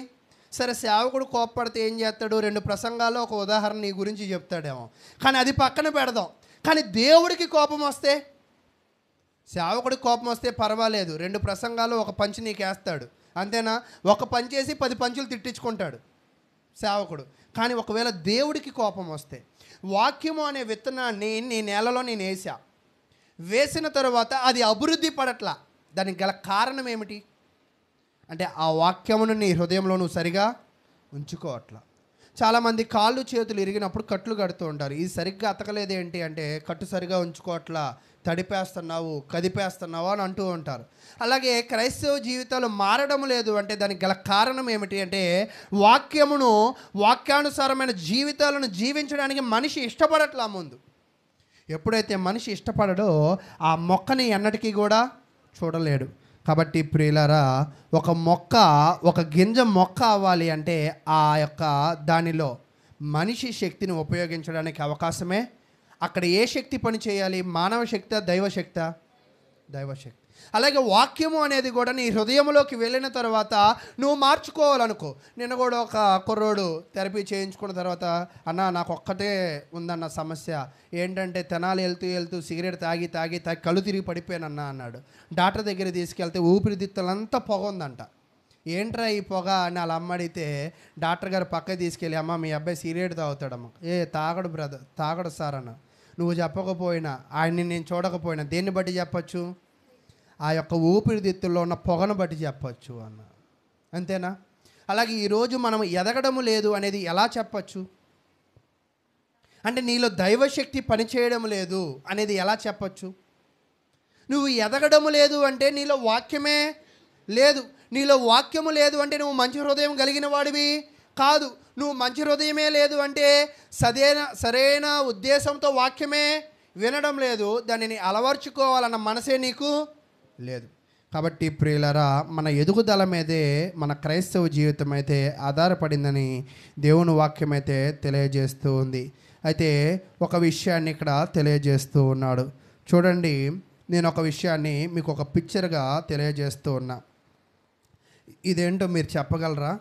సరే, సేవకుడు కోప్పడితే ఏం చేస్తాడు? 2 ప్రసంగాల్లో ఒక ఉదాహరణ నీ గురించి చెప్తాడేమో, కానీ అది పక్కన పెడదాం. కానీ దేవుడికి కోపం వస్తే, సేవకుడికి కోపం వస్తే పర్వాలేదు, 2 ప్రసంగాలు ఒక పంచి నీకు వేస్తాడు, అంతేనా? ఒక పంచి వేసి 10 పంచులు తిట్టించుకుంటాడు సేవకుడు. కానీ ఒకవేళ దేవుడికి కోపం వస్తే, వాక్యము అనే విత్తనాన్ని నీ నేలలో నేను వేసిన తర్వాత అది అభివృద్ధి పడట్లా. దానికి గల కారణం ఏమిటి అంటే, ఆ వాక్యమును నీ హృదయంలో నువ్వు సరిగా ఉంచుకోవట్లా. చాలామంది కాళ్ళు చేతులు ఇరిగినప్పుడు కట్లు కడుతూ ఉంటారు. ఇది సరిగ్గా అతకలేదు ఏంటి అంటే, కట్టు సరిగా ఉంచుకోవట్లా, తడిపేస్తున్నావు, కదిపేస్తున్నావు అని అంటూ ఉంటారు. అలాగే క్రైస్తవ జీవితాలు మారడం లేదు అంటే దానికి గల కారణం ఏమిటి అంటే, వాక్యానుసారమైన జీవితాలను జీవించడానికి మనిషి ఇష్టపడట్లా. ముందు ఎప్పుడైతే మనిషి ఇష్టపడడో ఆ మొక్కని ఎన్నటికీ కూడా చూడలేడు. కాబట్టి ప్రియులారా, ఒక గింజ మొక్క అవ్వాలి అంటే ఆ యొక్క దానిలో మనిషి శక్తిని ఉపయోగించడానికి అవకాశమే. అక్కడ ఏ శక్తి పని చేయాలి? మానవ శక్తి, దైవశక్తి? దైవశక్తి. అలాగే వాక్యము అనేది కూడా నీ హృదయంలోకి వెళ్ళిన తర్వాత నువ్వు మార్చుకోవాలనుకో. నిన్న కూడా ఒక కుర్రోడు థెరపీ చేయించుకున్న తర్వాత, అన్న నాకు ఒక్కటే ఉందన్న సమస్య ఏంటంటే, తెనాలి వెళ్తూ సిగరెట్ తాగి కళ్ళు తిరిగి పడిపోయానన్నా అన్నాడు. డాక్టర్ దగ్గర తీసుకెళ్తే ఊపిరితిత్తులంతా పొగ ఉందంట. ఏంట్రా ఈ పొగ అని వాళ్ళ అమ్మ అడిగితే, డాక్టర్ గారు పక్కకి తీసుకెళ్ళి, అమ్మ మీ అబ్బాయి సిగరెట్ తాగుతాడమ్మ. తాగడు బ్రదర్, తాగడు సార్ అన్న. నువ్వు చెప్పకపోయినా, ఆయన్ని నేను చూడకపోయినా దేన్ని బట్టి చెప్పచ్చు? ఆ యొక్క ఊపిరితిత్తుల్లో ఉన్న పొగను బట్టి చెప్పచ్చు అన్న. అంతేనా? అలాగే ఈరోజు మనం ఎదగడము లేదు అనేది ఎలా చెప్పచ్చు అంటే, నీలో దైవశక్తి పనిచేయడం లేదు అనేది ఎలా చెప్పచ్చు? నువ్వు ఎదగడము లేదు అంటే నీలో వాక్యమే లేదు. నీలో వాక్యము లేదు అంటే నువ్వు మంచి హృదయం కలిగిన వాడివి కాదు. నువ్వు మంచి హృదయమే లేదు అంటే సరైన ఉద్దేశంతో వాక్యమే వినడం లేదు, దానిని అలవర్చుకోవాలన్న మనసే నీకు లేదు. కాబట్టి ప్రియులారా, మన ఎదుగుదల మీదే మన క్రైస్తవ జీవితం అయితే ఆధారపడిందని దేవుని వాక్యం అయితే తెలియజేస్తూ ఉంది. అయితే ఒక విషయాన్ని ఇక్కడ తెలియజేస్తూ ఉన్నాడు. చూడండి, నేను ఒక విషయాన్ని మీకు ఒక పిక్చర్గా తెలియజేస్తూ ఉన్నా. ఇదేంటో మీరు చెప్పగలరా?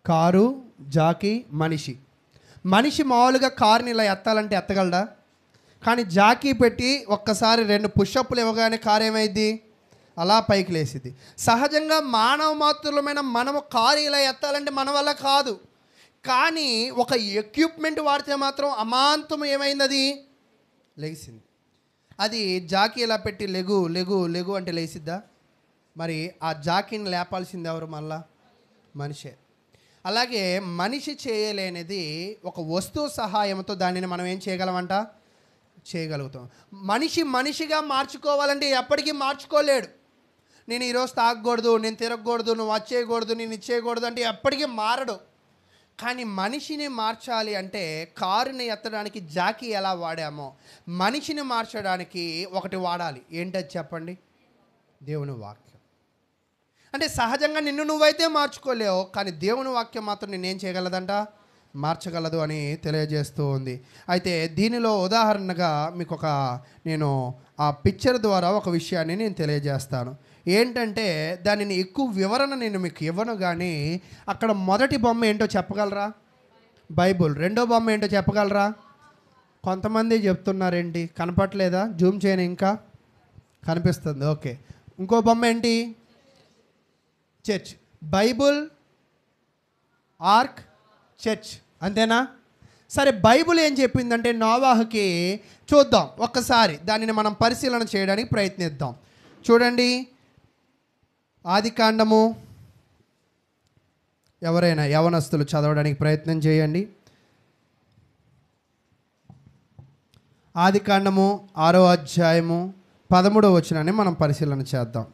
కారు, జాకీ, మనిషి మామూలుగా కారుని ఇలా ఎత్తాలంటే ఎత్తగలడా? కానీ జాకీ పెట్టి ఒక్కసారి 2 పుషప్లు ఇవ్వగానే కారు ఏమైంది? అలా పైకి లేసిద్ది. సహజంగా మానవ మాతృలమైన మనము కారు ఇలా ఎత్తాలంటే మన వల్ల కాదు. కానీ ఒక ఎక్విప్మెంట్ వాడితే మాత్రం అమాంతం ఏమైంది? అది లెగిసింది. అది జాకీ ఇలా పెట్టి లెగు లెగు లెగు అంటే లేసిద్దా? మరి ఆ జాకీని లేపాల్సింది ఎవరు? మళ్ళా మనిషే. అలాగే మనిషి చేయలేనిది ఒక వస్తువు సహాయంతో దానిని మనం ఏం చేయగలుగుతాం. మనిషిగా మార్చుకోవాలంటే ఎప్పటికీ మార్చుకోలేడు. నేను ఈరోజు తాగకూడదు, నేను తిరగకూడదు, నువ్వు వచ్చేయకూడదు, నేను ఇచ్చేయకూడదు అంటే ఎప్పటికీ మారడు. కానీ మనిషిని మార్చాలి అంటే, కారుని ఎత్తడానికి జాకీ ఎలా వాడామో మనిషిని మార్చడానికి ఒకటి వాడాలి. ఏంటది చెప్పండి? దేవుని వాక్యం. అంటే సహజంగా నిన్ను నువ్వైతే మార్చుకోలేవు, కానీ దేవుని వాక్యం మాత్రం నిన్నేం చేయగలదంట? మార్చగలదు అని తెలియజేస్తూ ఉంది. అయితే దీనిలో ఉదాహరణగా మీకు నేను ఆ పిక్చర్ ద్వారా ఒక విషయాన్ని నేను తెలియజేస్తాను. ఏంటంటే దానిని ఎక్కువ వివరణ నేను మీకు ఇవ్వను, కానీ అక్కడ మొదటి బొమ్మ ఏంటో చెప్పగలరా? బైబుల్. రెండో బొమ్మ ఏంటో చెప్పగలరా? కొంతమంది చెప్తున్నారేంటి, కనపట్లేదా? జూమ్ చేయను, ఇంకా కనిపిస్తుంది. ఓకే. ఇంకో బొమ్మ ఏంటి? చర్చ్. Bible, arc, church. అంతేనా? సరే, బైబుల్ ఏం చెప్పిందంటే నోవాహుకి, చూద్దాం ఒక్కసారి దానిని మనం పరిశీలన చేయడానికి ప్రయత్నిద్దాం. చూడండి, ఆదికాండము ఎవరైనా యవనస్తులు చదవడానికి ప్రయత్నం చేయండి. ఆదికాండము 6వ అధ్యాయము 13వ వచనాన్ని మనం పరిశీలన చేద్దాం.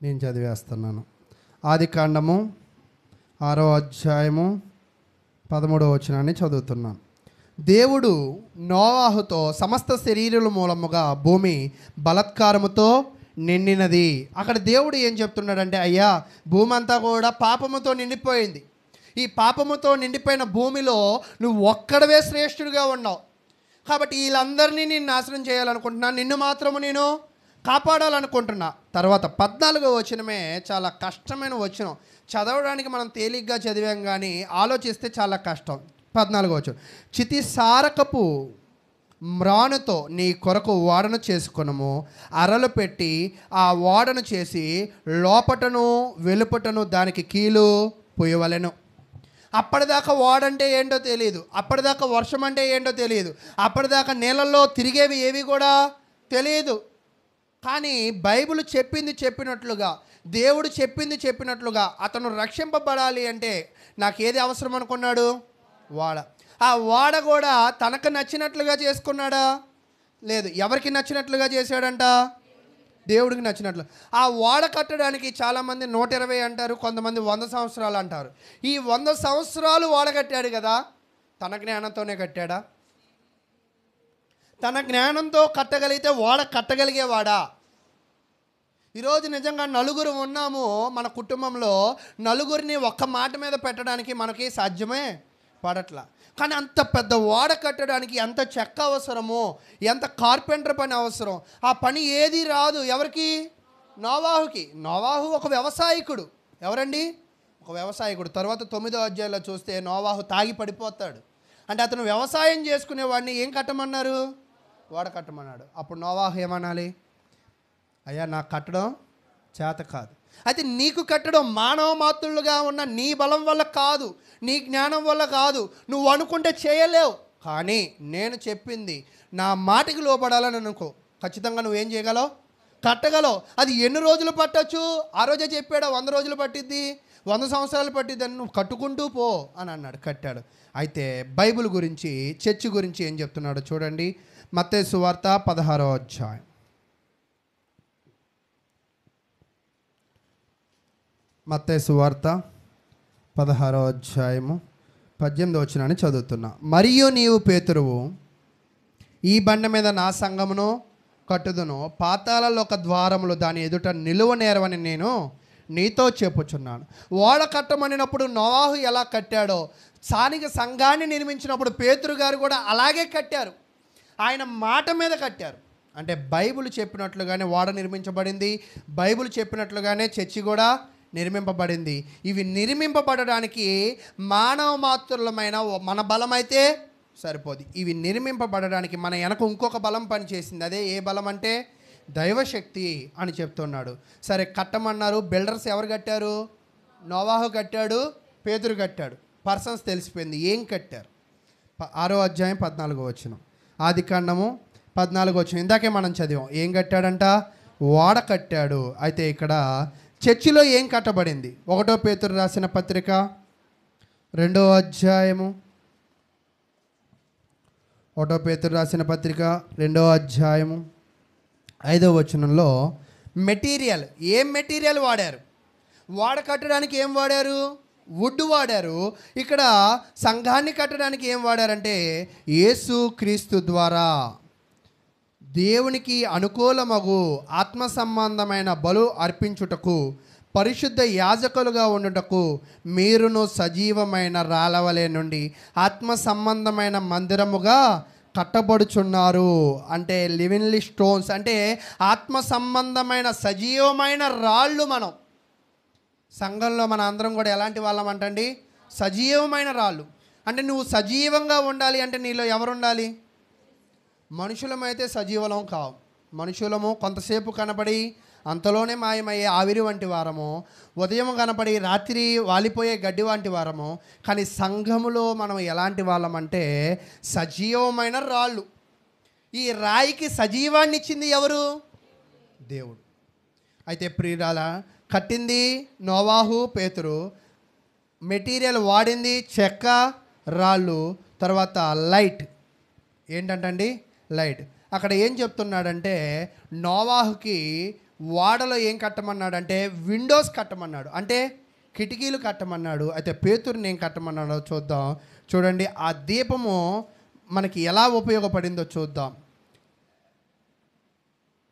నేను చదివేస్తున్నాను. ఆదికాండము 6వ అధ్యాయము 13వ వచనాన్ని చదువుతున్నాను. దేవుడు నోవాహుతో సమస్త శరీరుల మూలముగా భూమి బలత్కారముతో నిండినది. అక్కడ దేవుడు ఏం చెప్తున్నాడంటే, అయ్యా భూమి అంతా కూడా పాపముతో నిండిపోయింది. ఈ పాపముతో నిండిపోయిన భూమిలో నువ్వు ఒక్కడవే శ్రేష్ఠుడిగా ఉన్నావు. కాబట్టి వీళ్ళందరినీ నేను నాశనం చేయాలనుకుంటున్నా, నిన్ను మాత్రము నేను కాపాడాలనుకుంటున్నా. తర్వాత 14వ వచనమే చాలా కష్టమైన వచనం. చదవడానికి మనం తేలిగ్గా చదివాం, కానీ ఆలోచిస్తే చాలా కష్టం. 14వ వచనం, చితిసారకపు మ్రానుతో నీ కొరకు ఓడను చేసుకొనము, అరలు పెట్టి ఆ ఓడను చేసి లోపటను వెలుపటను దానికి కీలు పొయ్యవలెను. అప్పటిదాకా ఓడంటే ఏంటో తెలియదు, అప్పటిదాకా వర్షం అంటే ఏంటో తెలియదు, అప్పటిదాకా నీళ్ళల్లో తిరిగేవి ఏవి కూడా తెలియదు. కానీ బైబిల్ చెప్పినట్లుగా, దేవుడు చెప్పినట్లుగా అతను రక్షింపబడాలి అంటే నాకు ఏది అవసరం అనుకున్నాడు? ఓడ. ఆ ఓడ కూడా తనకు నచ్చినట్లుగా చేసుకున్నాడా? లేదు. ఎవరికి నచ్చినట్లుగా చేశాడంట? దేవుడికి నచ్చినట్లు. ఆ ఓడ కట్టడానికి చాలామంది 120 అంటారు, కొంతమంది 100 సంవత్సరాలు అంటారు. ఈ 100 సంవత్సరాలు ఓడ కట్టాడు కదా, తన జ్ఞానంతోనే కట్టాడా? తన జ్ఞానంతో కట్టగలిగితే ఓడ కట్టగలిగేవాడా? ఈరోజు నిజంగా నలుగురు ఉన్నాము మన కుటుంబంలో, నలుగురిని ఒక్క మాట మీద పెట్టడానికి మనకి సాధ్యమే పడట్లా. కానీ అంత పెద్ద ఓడ కట్టడానికి ఎంత చెక్క అవసరమో, ఎంత కార్పెంటర్ పని అవసరం. ఆ పని ఏది రాదు ఎవరికి? నోవాహుకి. నోవాహు ఒక వ్యవసాయకుడు. ఎవరండి? ఒక వ్యవసాయకుడు. తర్వాత 9వ అధ్యాయంలో చూస్తే నోవాహు తాగి పడిపోతాడు. అంటే అతను వ్యవసాయం చేసుకునేవాడిని ఏం కట్టమన్నారు? ఓడ కట్టమన్నాడు. అప్పుడు నోవాహు ఏమనాలి? అయ్యా నాకు కట్టడం చేత కాదు. అయితే నీకు కట్టడం మానవ మాతృలుగా ఉన్న నీ బలం వల్ల కాదు, నీ జ్ఞానం వల్ల కాదు, నువ్వు అనుకుంటే చేయలేవు. కానీ నేను చెప్పింది నా మాటకి లోపడాలని అనుకో, ఖచ్చితంగా నువ్వేం చేయగలవు? కట్టగలవు. అది ఎన్ని రోజులు పట్టచ్చు? ఆ రోజే చెప్పాడా 100 రోజులు పట్టిద్ది, 100 సంవత్సరాలు పట్టిద్ది అని. నువ్వు కట్టుకుంటూ పో అని అన్నాడు, కట్టాడు. అయితే బైబిల్ గురించి, చర్చి గురించి ఏం చెప్తున్నాడో చూడండి. మత్తయి సువార్త 16వ అధ్యాయం. మత్తయి సువార్త 16వ అధ్యాయము 18వ వచనాన్ని చదువుతున్నా. మరియు నీవు పేతురువు, ఈ బండ మీద నా సంఘమును కట్టుదును, పాతాళలో ఒక ద్వారములు దాని ఎదుట నిలువ నేరవని నేను నీతో చెప్పుచున్నాను. ఓడ కట్టమనినప్పుడు నోవాహు ఎలా కట్టాడో, స్థానిక సంఘాన్ని నిర్మించినప్పుడు పేతురు గారు కూడా అలాగే కట్టారు. ఆయన మాట మీద కట్టారు. అంటే బైబిల్ చెప్పినట్లుగానే ఓడ నిర్మించబడింది, బైబిల్ చెప్పినట్లుగానే చర్చి కూడా నిర్మింపబడింది. ఇవి నిర్మింపబడడానికి మానవ మాతృలమైన మన బలం అయితే సరిపోదు. ఇవి నిర్మింపబడడానికి మన వెనక ఇంకొక బలం పనిచేసింది. అదే ఏ బలం అంటే దైవశక్తి అని చెప్తున్నాడు. సరే కట్టమన్నారు. బిల్డర్స్ ఎవరు కట్టారు? నోవాహు కట్టాడు, పేతురు కట్టాడు. పర్సన్స్ తెలిసిపోయింది ఏం కట్టారు. 6వ అధ్యాయం 14వ వచనం. ఆదికాండము 14వ వచనం ఇందాకే మనం చదివాం. ఏం కట్టాడంట? ఓడ కట్టాడు. అయితే ఇక్కడ చర్చిలో ఏం కట్టబడింది? 1వ పేతురు రాసిన పత్రిక 2వ అధ్యాయము, 1వ పేతురు రాసిన పత్రిక 2వ అధ్యాయము 5వ వచనంలో మెటీరియల్, ఏం మెటీరియల్ వాడారు? ఓడ కట్టడానికి ఏం వాడారు? వుడ్ వాడారు. ఇక్కడ సంఘాన్ని కట్టడానికి ఏం వాడారంటే యేసు క్రీస్తు ద్వారా దేవునికి అనుకూలమగు ఆత్మ సంబంధమైన బలు అర్పించుటకు, పరిశుద్ధ యాజకులుగా ఉండుటకు మీరును సజీవమైన రాళ్ళవలె నుండి ఆత్మ సంబంధమైన మందిరముగా కట్టబడుచున్నారు. అంటే లివిన్లీ స్టోన్స్, అంటే ఆత్మ సంబంధమైన సజీవమైన రాళ్ళు. మనం సంఘంలో మన అందరం కూడా ఎలాంటి వాళ్ళం అంటండి? సజీవమైన రాళ్ళు. అంటే నువ్వు సజీవంగా ఉండాలి అంటే నీలో ఎవరు ఉండాలి? మనుషులమైతే సజీవలం కావు. మనుషులము కొంతసేపు కనబడి అంతలోనే మాయమయ్యే ఆవిరి వంటి వారము, ఉదయం కనబడి రాత్రి వాలిపోయే గడ్డి వంటి వారము. కానీ సంఘములో మనం ఎలాంటి వాళ్ళం అంటే సజీవమైన రాళ్ళు. ఈ రాయికి సజీవాన్ని ఇచ్చింది ఎవరు? దేవుడు. అయితే ప్రియురాల, కట్టింది నోవాహు, పేతురు, మెటీరియల్ వాడింది చెక్క, రాళ్ళు, తర్వాత లైట్. ఏంటంటండి? లైట్. అక్కడ ఏం చెప్తున్నాడంటే నోవాహుకి వాడలో ఏం కట్టమన్నాడంటే విండోస్ కట్టమన్నాడు, అంటే కిటికీలు కట్టమన్నాడు. అయితే పేతురుని ఏం కట్టమన్నాడో చూద్దాం. చూడండి, ఆ దీపము మనకి ఎలా ఉపయోగపడిందో చూద్దాం.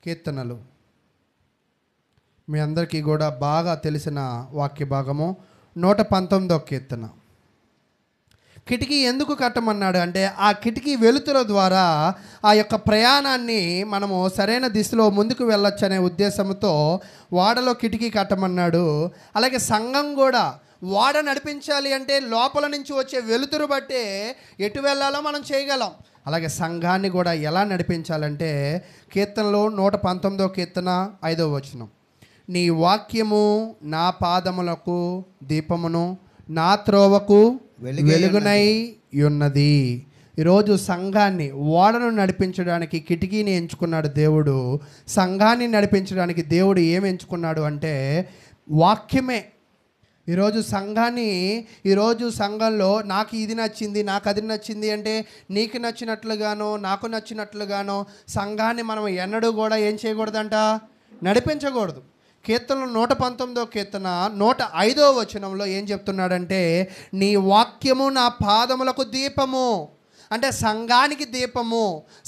కీర్తనలు మీ అందరికీ కూడా బాగా తెలిసిన వాక్య భాగము 119వ కీర్తన. కిటికీ ఎందుకు కట్టమన్నాడు అంటే ఆ కిటికీ వెలుతుల ద్వారా ఆ యొక్క ప్రయాణాన్ని మనము సరైన దిశలో ముందుకు వెళ్ళొచ్చు అనే ఉద్దేశంతో వాడలో కిటికీ కట్టమన్నాడు. అలాగే సంఘం కూడా వాడ నడిపించాలి అంటే లోపల నుంచి వచ్చే వెలుతురు బట్టే ఎటు వెళ్ళాలో మనం చేయగలం. అలాగే సంఘాన్ని కూడా ఎలా నడిపించాలంటే కీర్తనలో 119వ కీర్తన 5వ వచనం, నీ వాక్యము నా పాదములకు దీపమును నా త్రోవకు వెలుగునై ఉన్నది. ఈరోజు సంఘాన్ని ఓడను నడిపించడానికి కిటికీని ఎంచుకున్నాడు దేవుడు. సంఘాన్ని నడిపించడానికి దేవుడు ఏమి ఎంచుకున్నాడు అంటే వాక్యమే. ఈరోజు సంఘంలో నాకు ఇది నచ్చింది, నాకు అది నచ్చింది అంటే నీకు నచ్చినట్లుగానో నాకు నచ్చినట్లుగానో సంఘాన్ని మనం ఎన్నడూ కూడా ఏం చేయకూడదంట, నడిపించకూడదు. కీర్తనలో 119వ కీర్తన 105వ వచనంలో ఏం చెప్తున్నాడంటే నీ వాక్యము నా పాదములకు దీపము, అంటే సంఘానికి దీపము.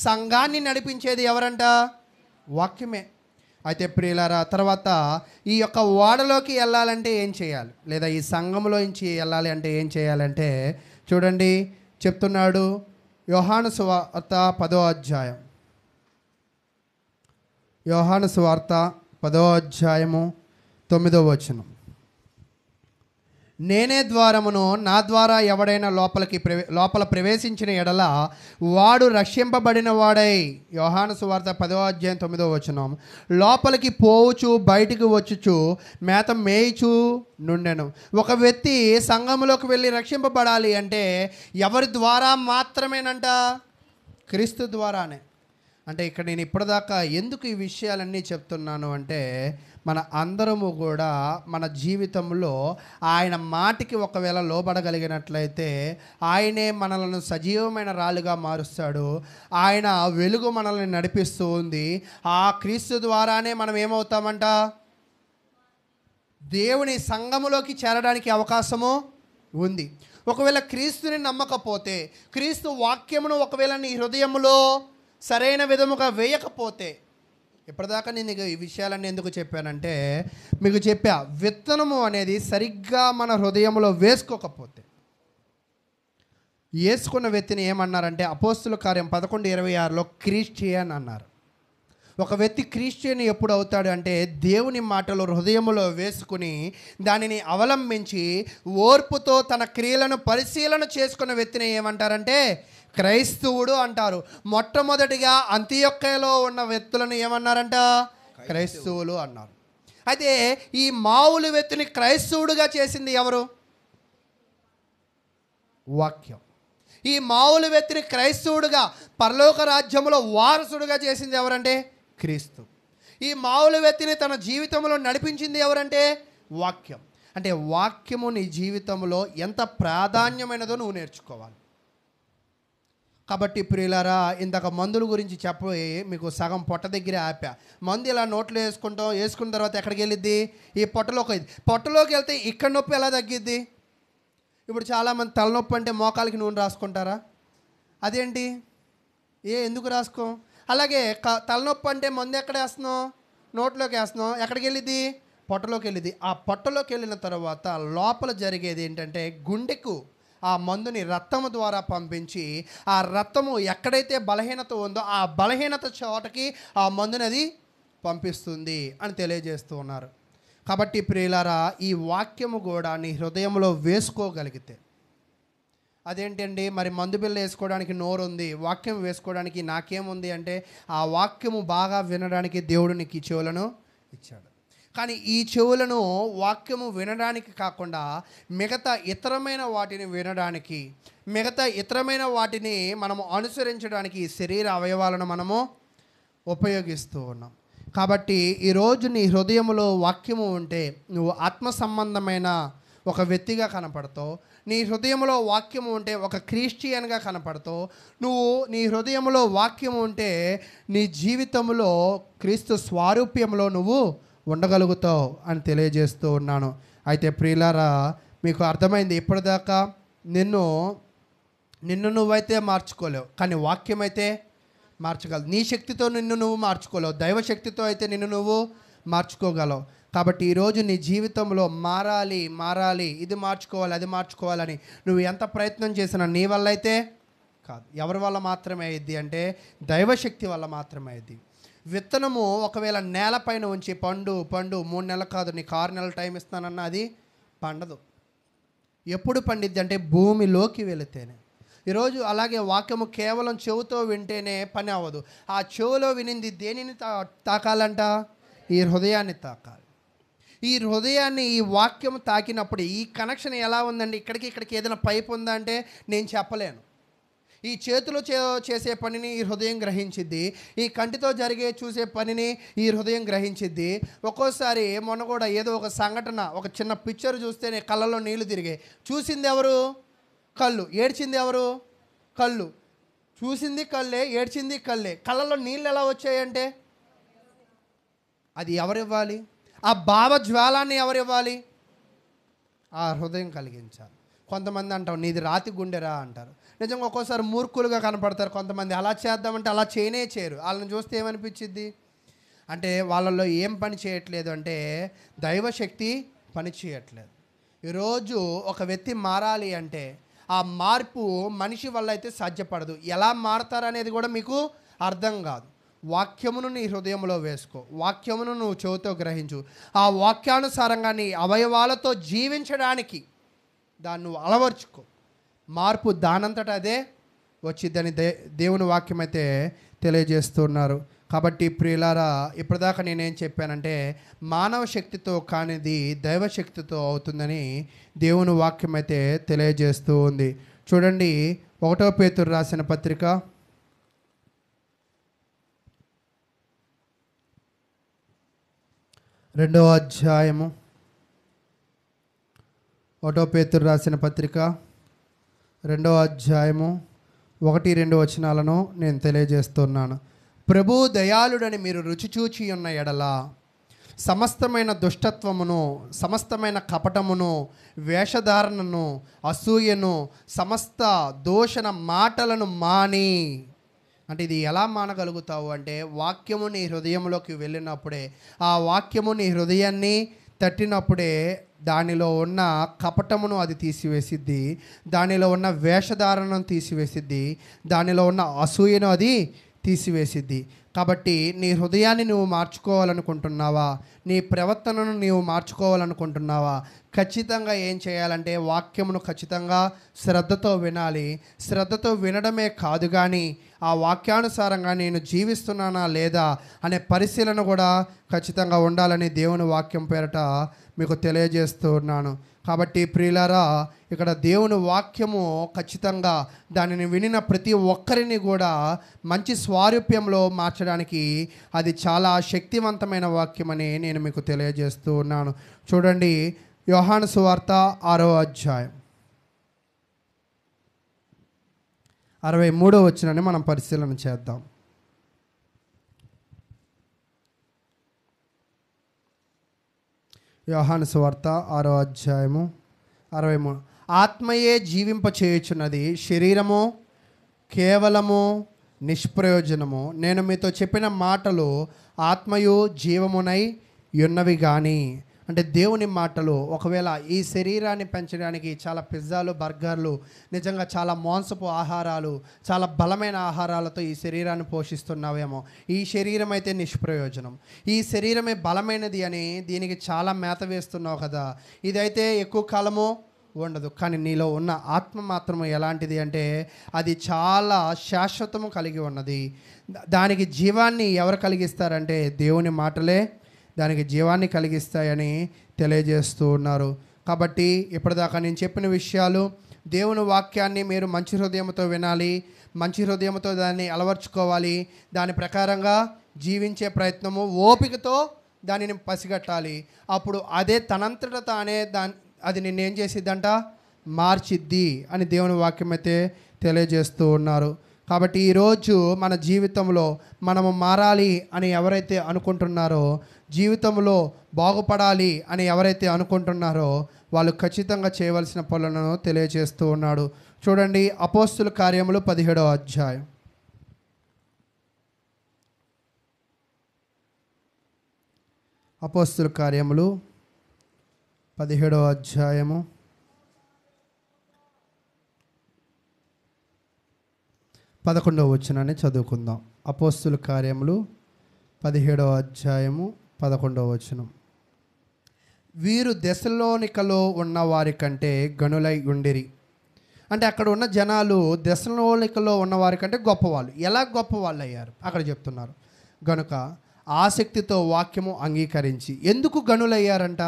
సంఘాన్ని నడిపించేది ఎవరంట? వాక్యమే. అయితే ప్రియులారా, తర్వాత ఈ యొక్క ఓడలోకి వెళ్ళాలంటే ఏం చేయాలి, లేదా ఈ సంఘంలో నుంచి వెళ్ళాలి అంటే ఏం చేయాలంటే చూడండి చెప్తున్నాడు. యోహాను సువార్త 10వ అధ్యాయం, యోహాను సువార్త 10వ అధ్యాయము 9వ వచనం, నేనే ద్వారమును, నా ద్వారా ఎవడైనా లోపల ప్రవేశించిన ఎడల వాడు రక్షింపబడిన వాడై. యోహాను సువార్త 10వ అధ్యాయం 9వ వచనం, లోపలికి పోవచ్చు బయటికి వచ్చుచు మేత మేయిచు నుండెను. ఒక వ్యక్తి సంఘంలోకి వెళ్ళి రక్షింపబడాలి అంటే ఎవరి ద్వారా మాత్రమేనంట? క్రీస్తు ద్వారానే. అంటే ఇక్కడ నేను ఇప్పటిదాకా ఎందుకు ఈ విషయాలన్నీ చెప్తున్నాను అంటే మన అందరము కూడా మన జీవితంలో ఆయన మాటికి ఒకవేళ లోబడగలిగినట్లయితే ఆయనే మనలను సజీవమైన రాళ్ళుగా మారుస్తాడు. ఆయన వెలుగు మనల్ని నడిపిస్తూ ఉంది. ఆ క్రీస్తు ద్వారానే మనం ఏమవుతామంట? దేవుని సంఘములోకి చేరడానికి అవకాశము ఉంది. ఒకవేళ క్రీస్తుని నమ్మకపోతే, క్రీస్తు వాక్యమును ఒకవేళ నీ హృదయంలో సరైన విధముగా వేయకపోతే, ఇప్పటిదాకా నేను ఈ విషయాలన్నీ ఎందుకు చెప్పానంటే మీకు చెప్పా, విత్తనము అనేది సరిగ్గా మన హృదయంలో వేసుకోకపోతే, వేసుకున్న వ్యక్తిని ఏమన్నారంటే అపోస్తుల కార్యం 11:26లో క్రిస్టియన్ అన్నారు. ఒక వ్యక్తి క్రిస్టియన్ ఎప్పుడు అవుతాడు అంటే దేవుని మాటలు హృదయంలో వేసుకుని దానిని అవలంబించి ఓర్పుతో తన క్రియలను పరిశీలన చేసుకున్న వ్యక్తిని ఏమంటారంటే క్రైస్తవుడు అంటారు. మొట్టమొదటిగా అంతియొక్కలో ఉన్న వ్యక్తులను ఏమన్నారంట? క్రైస్తవులు అన్నారు. అయితే ఈ మామూలు వ్యక్తిని క్రైస్తవుడుగా చేసింది ఎవరు? వాక్యం. ఈ మామూలు వ్యక్తిని క్రైస్తవుడుగా పరలోక రాజ్యంలో వారసుడుగా చేసింది ఎవరంటే క్రీస్తు. ఈ మామూలు వ్యక్తిని తన జీవితంలో నడిపించింది ఎవరంటే వాక్యం. అంటే వాక్యము నీ జీవితంలో ఎంత ప్రాధాన్యమైనదో నువ్వు నేర్చుకోవాలి. కాబట్టి ప్రియులారా, ఇందాక మందుల గురించి చెప్పి మీకు సగం పొట్ట దగ్గరే ఆపా. మందు ఇలా నోట్లో వేసుకున్న తర్వాత ఎక్కడికి వెళ్ళిద్ది? ఈ పొట్టలోకి వెళ్తే ఇక్కడ నొప్పి ఎలా తగ్గిద్ది? ఇప్పుడు చాలామంది తలనొప్పి అంటే మోకాలికి నూనె రాసుకుంటారా? అదేంటి? ఎందుకు రాసుకో? అలాగే తలనొప్పి అంటే మందు ఎక్కడ వేస్తున్నావు? నోట్లోకి వేస్తున్నావు. ఎక్కడికి వెళ్ళిద్ది? పొట్టలోకి వెళ్ళిద్ది. ఆ పొట్టలోకి వెళ్ళిన తర్వాత లోపల జరిగేది ఏంటంటే గుండెకు ఆ మందుని రక్తము ద్వారా పంపించి ఆ రక్తము ఎక్కడైతే బలహీనత ఉందో ఆ బలహీనత చోటకి ఆ మందుని అది పంపిస్తుంది అని తెలియజేస్తూ ఉన్నారు. కాబట్టి ప్రియులారా, ఈ వాక్యము కూడా నీ హృదయంలో వేసుకోగలిగితే, అదేంటండి మరి మందు బిళ్ళ వేసుకోవడానికి నోరు ఉంది, వాక్యం వేసుకోవడానికి నాకేముంది అంటే ఆ వాక్యము బాగా వినడానికి దేవుడు నీకు ఈ చెవులను ఇచ్చాడు. కానీ ఈ చెవులను వాక్యము వినడానికి కాకుండా మిగతా ఇతరమైన వాటిని వినడానికి, మిగతా ఇతరమైన వాటిని మనము అనుసరించడానికి ఈ శరీర అవయవాలను మనము ఉపయోగిస్తూ ఉన్నాం. కాబట్టి ఈరోజు నీ హృదయంలో వాక్యము ఉంటే నువ్వు ఆత్మ సంబంధమైన ఒక వ్యక్తిగా కనపడతావు. నీ హృదయంలో వాక్యము ఉంటే ఒక క్రిస్టియన్గా కనపడతావు. నువ్వు నీ హృదయంలో వాక్యము ఉంటే నీ జీవితంలో క్రీస్తు స్వారూప్యంలో నువ్వు ఉండగలుగుతావు అని తెలియజేస్తూ ఉన్నాను. అయితే ప్రియులారా, మీకు అర్థమైంది ఇప్పటిదాకా నిన్ను నువ్వైతే మార్చుకోలేవు, కానీ వాక్యం అయితే మార్చగలవు. నీ శక్తితో నిన్ను నువ్వు మార్చుకోలేవు, దైవశక్తితో అయితే నిన్ను నువ్వు మార్చుకోగలవు. కాబట్టి ఈరోజు నీ జీవితంలో మారాలి, ఇది మార్చుకోవాలి, అది మార్చుకోవాలని నువ్వు ఎంత ప్రయత్నం చేసినా నీ వల్ల అయితే కాదు. ఎవరి వల్ల మాత్రమే అయ్యిద్ది అంటే దైవశక్తి వల్ల మాత్రమే అయ్యిద్ది. విత్తనము ఒకవేళ నేలపైన ఉంచి పండు 3 నెలలు కాదు, నీకు 6 నెలలు టైం ఇస్తానన్నా అది పండదు. ఎప్పుడు పండిద్ది అంటే భూమిలోకి వెళితేనే. ఈరోజు అలాగే వాక్యము కేవలం చెవుతో వింటేనే పని అవ్వదు. ఆ చెవులో వినింది దేనిని తాకాలంట? ఈ హృదయాన్ని తాకాలి. ఈ హృదయాన్ని ఈ వాక్యం తాకినప్పుడు ఈ కనెక్షన్ ఎలా ఉందండి? ఇక్కడికి ఏదైనా పైప్ ఉందా అంటే నేను చెప్పలేను. ఈ చేతిలో చేసే పనిని ఈ హృదయం గ్రహించిద్ది, ఈ కంటితో చూసే పనిని ఈ హృదయం గ్రహించిద్ది. ఒక్కోసారి మొన్న కూడా ఏదో ఒక సంఘటన, ఒక చిన్న పిక్చర్ చూస్తేనే కళ్ళలో నీళ్లు తిరిగాయి. చూసింది ఎవరు? కళ్ళు. ఏడ్చింది ఎవరు? కళ్ళు. చూసింది కళ్ళే, ఏడ్చింది కళ్ళే. కళ్ళలో నీళ్ళు ఎలా వచ్చాయంటే అది ఎవరివ్వాలి? ఆ భావజ్వాలాన్ని ఎవరివ్వాలి? ఆ హృదయం కలిగించాలి. కొంతమంది అంటాం నీది రాతి గుండెరా అంటారు. నిజంగా ఒక్కోసారి మూర్ఖులుగా కనపడతారు కొంతమంది. అలా చేద్దామంటే అలా చేయరు. వాళ్ళని చూస్తే ఏమనిపించిద్ది అంటే వాళ్ళల్లో ఏం పని చేయట్లేదు అంటే దైవశక్తి పని చేయట్లేదు. ఈరోజు ఒక వ్యక్తి మారాలి అంటే ఆ మార్పు మనిషి వల్ల అయితే సాధ్యపడదు. ఎలా మారతారనేది కూడా మీకు అర్థం కాదు. వాక్యమును నీ హృదయంలో వేసుకో, వాక్యమును నువ్వు చెవితో గ్రహించు. ఆ వాక్యానుసారంగా నీ అవయవాలతో జీవించడానికి దాన్ని నువ్వు అలవర్చుకో. మార్పు దానంతట అదే వచ్చిద్దని దేవుని వాక్యం అయితే తెలియజేస్తున్నారు. కాబట్టి ప్రియులారా, ఇప్పటిదాకా నేనేం చెప్పానంటే మానవ శక్తితో కానిది దైవశక్తితో అవుతుందని దేవుని వాక్యం అయితే తెలియజేస్తూ ఉంది. చూడండి, 1 పేతురు రాసిన పత్రిక 2వ అధ్యాయము, 1 పేతురు రాసిన పత్రిక 2వ అధ్యాయము 1-2 వచనాలను నేను తెలియజేస్తున్నాను. ప్రభు దయాళుడని మీరు రుచి చూచి ఉన్న ఎడల సమస్తమైన దుష్టత్వమును, సమస్తమైన కపటమును, వేషధారణను, అసూయను, సమస్త దూషణ మాటలను మాని. అంటే ఇది ఎలా మానగలుగుతావు అంటే వాక్యము నీ హృదయంలోకి వెళ్ళినప్పుడే, ఆ వాక్యము నీ హృదయాన్ని తట్టినప్పుడే దానిలో ఉన్న కపటమును అది తీసివేసిద్ది, దానిలో ఉన్న వేషధారణను తీసివేసిద్ది, దానిలో ఉన్న అసూయను అది తీసివేసిద్ది. కాబట్టి నీ హృదయాన్ని నువ్వు మార్చుకోవాలనుకుంటున్నావా? నీ ప్రవర్తనను నీవు మార్చుకోవాలనుకుంటున్నావా? ఖచ్చితంగా ఏం చేయాలంటే వాక్యమును ఖచ్చితంగా శ్రద్ధతో వినాలి. శ్రద్ధతో వినడమే కాదు కానీ ఆ వాక్యానుసారంగా నేను జీవిస్తున్నానా లేదా అనే పరిశీలన కూడా ఖచ్చితంగా ఉండాలని దేవుని వాక్యం పేరట మీకు తెలియజేస్తూ ఉన్నాను. కాబట్టి ప్రియులారా, ఇక్కడ దేవుని వాక్యము ఖచ్చితంగా దానిని వినిన ప్రతి ఒక్కరిని కూడా మంచి స్వారూప్యంలో మార్చడానికి అది చాలా శక్తివంతమైన వాక్యం అని నేను మీకు తెలియజేస్తూ ఉన్నాను. చూడండి, యోహాను సువార్త 6వ అధ్యాయం 63వ వచనాన్ని మనం పరిశీలన చేద్దాం. యోహాను సువార్త 6వ అధ్యాయము 63. ఆత్మయే జీవింపచేయుచున్నది, శరీరము కేవలము నిష్ప్రయోజనము. నేను మీతో చెప్పిన మాటలు ఆత్మయు జీవమునై ఉన్నవి కానీ. అంటే దేవుని మాటలు ఒకవేళ ఈ శరీరాన్ని పెంచడానికి చాలా పిజ్జాలు, బర్గర్లు, నిజంగా చాలా మాంసపు ఆహారాలు, చాలా బలమైన ఆహారాలతో ఈ శరీరాన్ని పోషిస్తున్నావేమో. ఈ శరీరం అయితే నిష్ప్రయోజనం. ఈ శరీరమే బలమైనది అని దీనికి చాలా మేత వేస్తున్నావు కదా, ఇదైతే ఎక్కువ కాలము ఉండదు. కానీ నీలో ఉన్న ఆత్మ మాత్రము ఎలాంటిది అంటే అది చాలా శాశ్వతము కలిగి ఉన్నది. దానికి జీవాన్ని ఎవరు కలిగిస్తారంటే దేవుని మాటలే దానికి జీవాన్ని కలిగిస్తాయని తెలియజేస్తూ ఉన్నారు. కాబట్టి ఇప్పటిదాకా నేను చెప్పిన విషయాలు, దేవుని వాక్యాన్ని మీరు మంచి హృదయంతో వినాలి, మంచి హృదయంతో దాన్ని అలవర్చుకోవాలి, దాని ప్రకారంగా జీవించే ప్రయత్నము ఓపికతో దానిని పసిగట్టాలి. అప్పుడు అదే తనంతట తానే అది నిన్నేం చేసిద్దంట, మార్చిద్ది అని దేవుని వాక్యం అయితే తెలియజేస్తూ ఉన్నారు. కాబట్టి ఈరోజు మన జీవితంలో మనము మారాలి అని ఎవరైతే అనుకుంటున్నారో, జీవితంలో బాగుపడాలి అని ఎవరైతే అనుకుంటున్నారో వాళ్ళు ఖచ్చితంగా చేయవలసిన పనులను తెలియజేస్తూ ఉన్నాడు. చూడండి, అపోస్తుల కార్యములు 17వ అధ్యాయం. అపోస్తుల కార్యములు 17వ అధ్యాయము 11వ వచనాన్ని చదువుకుందాం. అపోస్తుల కార్యములు 17వ అధ్యాయము 11వ వచనం. వీరు దెస్సలోనికలో ఉన్న వారి కంటే గనులై ఉండిరి. అంటే అక్కడ ఉన్న జనాలు దెస్సలోనికలో ఉన్న వారి కంటే గొప్పవాళ్ళు. ఎలా గొప్పవాళ్ళు అయ్యారు అక్కడ చెప్తున్నారు. గనుక ఆసక్తితో వాక్యము అంగీకరించి. ఎందుకు గనులయ్యారంట?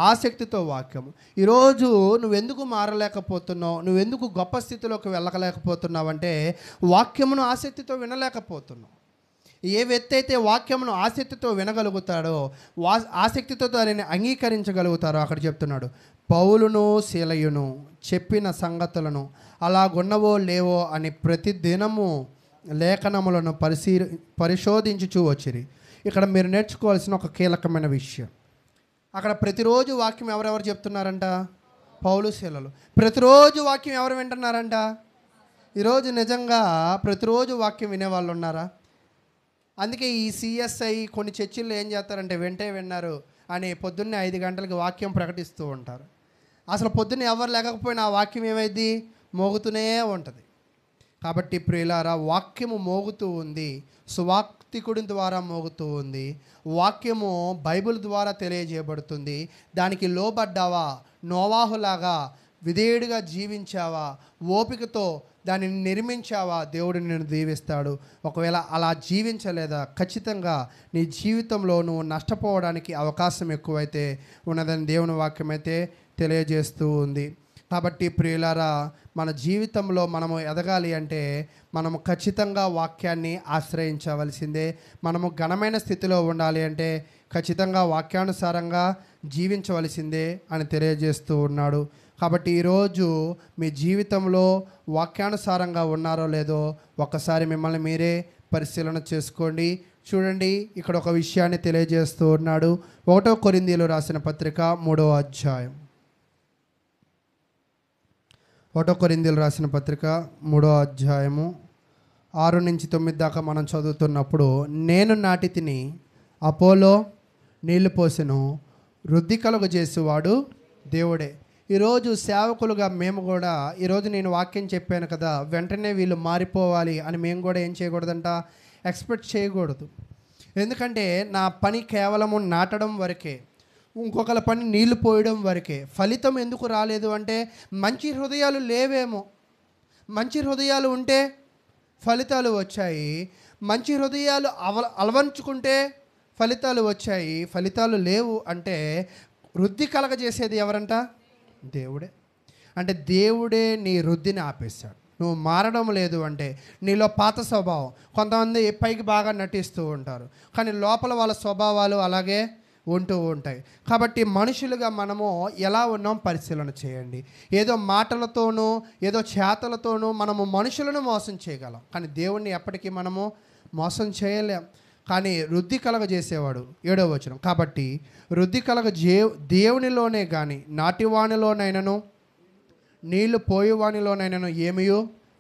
ఆసక్తితో వాక్యము. ఈరోజు నువ్వెందుకు మారలేకపోతున్నావు, నువ్వెందుకు గొప్ప స్థితిలోకి వెళ్ళలేకపోతున్నావు అంటే వాక్యమును ఆసక్తితో వినలేకపోతున్నావు. ఏ వ్యక్తి అయితే వాక్యమును ఆసక్తితో వినగలుగుతాడో, ఆసక్తితో దానిని అంగీకరించగలుగుతారో అక్కడ చెప్తున్నాడు, పౌలును శీలయును చెప్పిన సంగతులను అలాగున్నవో లేవో అని ప్రతి దినము లేఖనములను పరిశోధించుచూ వచ్చిరి. ఇక్కడ మీరు నేర్చుకోవాల్సిన ఒక కీలకమైన విషయం, అక్కడ ప్రతిరోజు వాక్యం ఎవరెవరు చెప్తున్నారంట? పౌలు శీలలు. ప్రతిరోజు వాక్యం ఎవరు వింటున్నారంట? ఈరోజు నిజంగా ప్రతిరోజు వాక్యం వినేవాళ్ళు ఉన్నారా? అందుకే ఈ సిఎస్ఐ కొన్ని చర్చిల్లో ఏం చేస్తారంటే వెంటే విన్నారు అని పొద్దున్నే 5 గంటలకి వాక్యం ప్రకటిస్తూ ఉంటారు. అసలు పొద్దున్నే ఎవరు లేకపోయినా ఆ వాక్యం ఏమైంది? మోగుతూనే ఉంటుంది. కాబట్టి ప్రియులారా, వాక్యము మోగుతూ ఉంది, సువాక్తికుడి ద్వారా మోగుతూ ఉంది. వాక్యము బైబిల్ ద్వారా తెలియజేయబడుతుంది. దానికి లోబడ్డావా? నోవాహులాగా విధేయుడిగా జీవించావా? ఓపికతో దానిని నిర్మించావా? దేవుడు నిన్ను దీవిస్తాడు. ఒకవేళ అలా జీవించలేదా, ఖచ్చితంగా నీ జీవితంలో నువ్వు నష్టపోవడానికి అవకాశం ఎక్కువైతే ఉన్నదని దేవుని వాక్యం అయితే తెలియజేస్తూ ఉంది. కాబట్టి ప్రియులారా, మన జీవితంలో మనము ఎదగాలి అంటే మనము ఖచ్చితంగా వాక్యాన్ని ఆశ్రయించవలసిందే. మనము ఘనమైన స్థితిలో ఉండాలి అంటే ఖచ్చితంగా వాక్యానుసారంగా జీవించవలసిందే అని తెలియజేస్తూ ఉన్నాడు. కాబట్టి ఈరోజు మీ జీవితంలో వాక్యానుసారంగా ఉన్నారో లేదో ఒక్కసారి మిమ్మల్ని మీరే పరిశీలన చేసుకోండి. చూడండి, ఇక్కడ ఒక విషయాన్ని తెలియజేస్తూ ఉన్నాడు. 1 కొరింథీయులు రాసిన పత్రిక 3వ అధ్యాయం. 1 కొరింథీయులు రాసిన పత్రిక 3వ అధ్యాయము 6 నుంచి 9 దాకా మనం చదువుతున్నప్పుడు, నేను నాటి తిని, అపోలో నీళ్లు పోసెను, వృద్ధి కలుగజేసేవాడు దేవుడే. ఈరోజు సేవకులుగా మేము కూడా, ఈరోజు నేను వాక్యం చెప్పాను కదా, వెంటనే వీళ్ళు మారిపోవాలి అని మేము కూడా ఏం చేయకూడదంట, ఎక్స్పెక్ట్ చేయకూడదు. ఎందుకంటే నా పని కేవలము నాటడం వరకే, ఇంకొకరి పని నీళ్లు పోయడం వరకే. ఫలితం ఎందుకు రాలేదు అంటే మంచి హృదయాలు లేవేమో. మంచి హృదయాలు ఉంటే ఫలితాలు వచ్చాయి. మంచి హృదయాలు అలవంచుకుంటే ఫలితాలు వచ్చాయి. ఫలితాలు లేవు అంటే వృద్ధి కలగజేసేది ఎవరంట? దేవుడే. అంటే దేవుడే నీ వృద్ధిని ఆపేశాడు. నువ్వు మారడం లేదు అంటే నీలో పాత స్వభావం. కొంతమంది పైకి బాగా నటిస్తూ ఉంటారు, కానీ లోపల వాళ్ళ స్వభావాలు అలాగే ఉంటూ ఉంటాయి. కాబట్టి మనుషులుగా మనము ఎలా ఉన్నాం పరిశీలన చేయండి. ఏదో మాటలతోనూ ఏదో చేతలతోనూ మనము మనుషులను మోసం చేయగలం, కానీ దేవుణ్ణి ఎప్పటికీ మనము మోసం చేయలేం. కానీ వృద్ధి కలగజేసేవాడు 7వ వచనం. కాబట్టి వృద్ధి దేవునిలోనే కానీ నాటివానిలోనైనను నీళ్లు పోయేవానిలోనైనను ఏమీ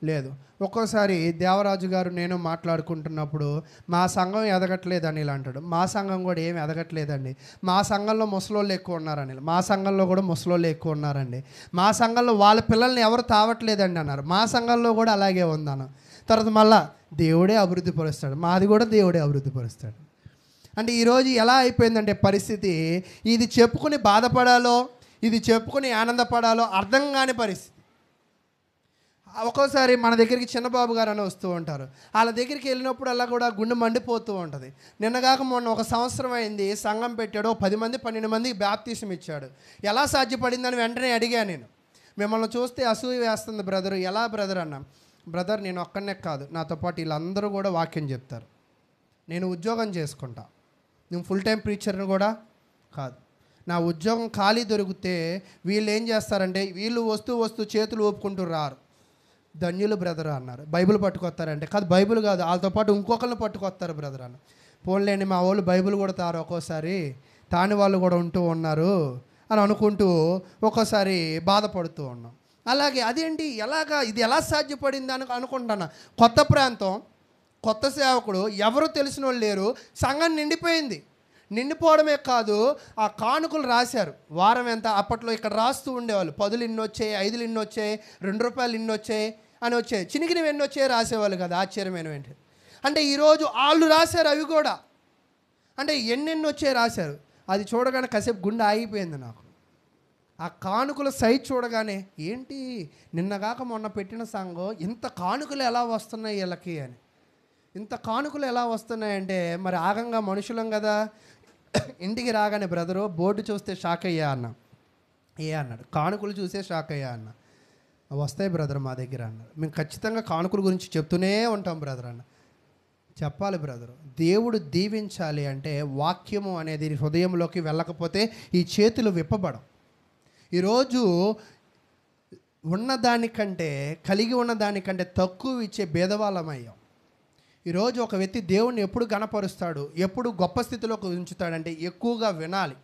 లేదు. ఒక్కోసారి దేవరాజు గారు నేను మాట్లాడుకుంటున్నప్పుడు మా సంఘం ఎదగట్లేదని ఇలా అంటాడు. మా సంఘం కూడా ఏమి ఎదగట్లేదండి. మా సంఘంలో ముసలోళ్ళు ఎక్కువ ఉన్నారని, మా సంఘంలో కూడా ముసలోళ్ళు ఎక్కువ ఉన్నారండి. మా సంఘంలో వాళ్ళ పిల్లల్ని ఎవరు తావట్లేదండి అన్నారు. మా సంఘంలో కూడా అలాగే ఉందన్న తర్వాత మళ్ళా దేవుడే అభివృద్ధి పరుస్తాడు, మాది కూడా దేవుడే అభివృద్ధి పరుస్తాడు. అంటే ఈరోజు ఎలా అయిపోయిందంటే పరిస్థితి, ఇది చెప్పుకుని బాధపడాలో ఇది చెప్పుకుని ఆనందపడాలో అర్థం కాని పరిస్థితి. ఒక్కోసారి మన దగ్గరికి చిన్నబాబు గారు అని వస్తూ ఉంటారు. వాళ్ళ దగ్గరికి వెళ్ళినప్పుడు అలా కూడా గుండె మండిపోతూ ఉంటుంది. నిన్నగాక మొన్న ఒక సంవత్సరం అయింది, సంఘం పెట్టాడు, 10 మంది 12 మందికి బాప్తీసం ఇచ్చాడు. ఎలా సాధ్యపడిందని వెంటనే అడిగా నేను. మిమ్మల్ని చూస్తే అసూయ వేస్తుంది బ్రదరు. ఎలా బ్రదర్ అన్నా, బ్రదర్ నేను ఒక్కనే కాదు, నాతో పాటు వీళ్ళందరూ కూడా వాక్యం చెప్తారు. నేను ఉద్యోగం చేసుకుంటా, నేను ఫుల్ టైం ప్రీచర్ని కూడా కాదు. నా ఉద్యోగం ఖాళీ దొరికితే వీళ్ళు ఏం చేస్తారంటే వీళ్ళు వస్తూ చేతులు ఊపుకుంటూ రారు. ధన్యులు బ్రదర్ అన్నారు. బైబిల్ పట్టుకొస్తారంటే కాదు, బైబిల్ కాదు, వాళ్ళతో పాటు ఇంకొకరిని పట్టుకొస్తారు బ్రదర్ అన్న. పోన్లేండి మా వాళ్ళు బైబిల్ కూడా తారు, ఒక్కోసారి తాని వాళ్ళు కూడా ఉంటూ ఉన్నారు అని అనుకుంటూ ఒక్కోసారి బాధపడుతూ ఉన్నాం. అలాగే అదేంటి ఎలాగా ఇది ఎలా సాధ్యపడింది అని అనుకుంటున్నా. కొత్త ప్రాంతం, కొత్త సేవకుడు, ఎవరు తెలిసిన వాళ్ళు లేరు, సంఘం నిండిపోయింది. నిండిపోవడమే కాదు, ఆ కానుకలు రాశారు. వారం ఎంత అప్పట్లో ఇక్కడ రాస్తూ ఉండేవాళ్ళు. 10 ఇన్ని వచ్చాయి, 5 ఇన్ని వచ్చాయి, ₹2 ఇన్ని వచ్చాయి అని వచ్చాయి. చినిగినవి ఎన్ని వచ్చాయి రాసేవాళ్ళు కదా, ఆశ్చర్యమైనవి. అంటే ఈరోజు వాళ్ళు రాశారు అవి కూడా. అంటే ఎన్నెన్ని వచ్చాయి రాశారు. అది చూడగానే కాసేపు గుండె ఆగిపోయింది నాకు. ఆ కానుకల సైజ్ చూడగానే ఏంటి నిన్నగాక మొన్న పెట్టిన సంఘం ఇంత కానుకలు ఎలా వస్తున్నాయి వీళ్ళకి అని. ఇంత కానుకలు ఎలా వస్తున్నాయంటే మరి ఆగంగా మనుషులం కదా. ఇంటికి రాగానే బ్రదరు బోర్డు చూస్తే షాక్ అయ్యా అన్న. అన్నాడు. కానుకలు చూసే షాక్ అయ్యా అన్న. వస్తాయి బ్రదర్ మా దగ్గర అన్నారు. మేము ఖచ్చితంగా కానుకల గురించి చెప్తూనే ఉంటాం బ్రదర్ అన్న. చెప్పాలి బ్రదరు. దేవుడు దీవించాలి అంటే వాక్యము అనేది హృదయంలోకి వెళ్ళకపోతే ఈ చేతులు విప్పబడం. ఈరోజు ఉన్నదానికంటే, కలిగి ఉన్నదానికంటే తక్కువ ఇచ్చే భేదవాళ్ళమయ్యాం. ఈరోజు ఒక వ్యక్తి దేవుణ్ణి ఎప్పుడు గణపరుస్తాడు, ఎప్పుడు గొప్ప స్థితిలోకి ఉంచుతాడంటే ఎక్కువగా వినాలి,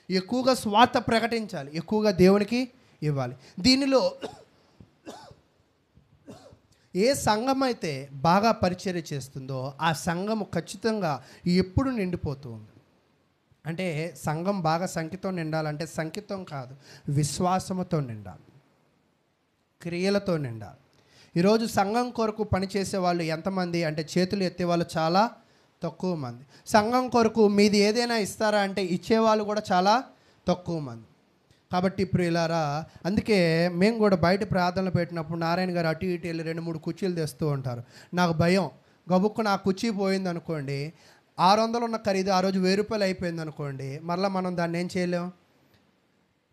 ఎక్కువగా స్వార్థ ప్రకటించాలి, ఎక్కువగా దేవునికి ఇవ్వాలి. దీనిలో ఏ సంఘం అయితే బాగా పరిచర్య చేస్తుందో ఆ సంఘము ఖచ్చితంగా ఎప్పుడు నిండిపోతూ ఉంది. అంటే సంఘం బాగా సంఖ్యతో నిండాలంటే సంఖ్యతో కాదు, విశ్వాసముతో నిండాలి, క్రియలతో నిండాలి. ఈరోజు సంఘం కొరకు పనిచేసే వాళ్ళు ఎంతమంది అంటే చేతులు ఎత్తేవాళ్ళు చాలా తక్కువ మంది. సంఘం కొరకు మీది ఏదైనా ఇస్తారా అంటే ఇచ్చేవాళ్ళు కూడా చాలా తక్కువ మంది. కాబట్టి ప్రియులారా, అందుకే మేము కూడా బయట ప్రార్థనలు పెట్టినప్పుడు నారాయణ గారు అటు ఇటు వెళ్ళి 2-3 కుర్చీలు తెస్తూ ఉంటారు. నాకు భయం, గబుక్కు నా కుర్చీ పోయింది అనుకోండి, 600 ఉన్న ఖరీదు ఆ రోజు ₹1000 అయిపోయింది అనుకోండి, మరలా మనం దాన్ని ఏం చేయలేం.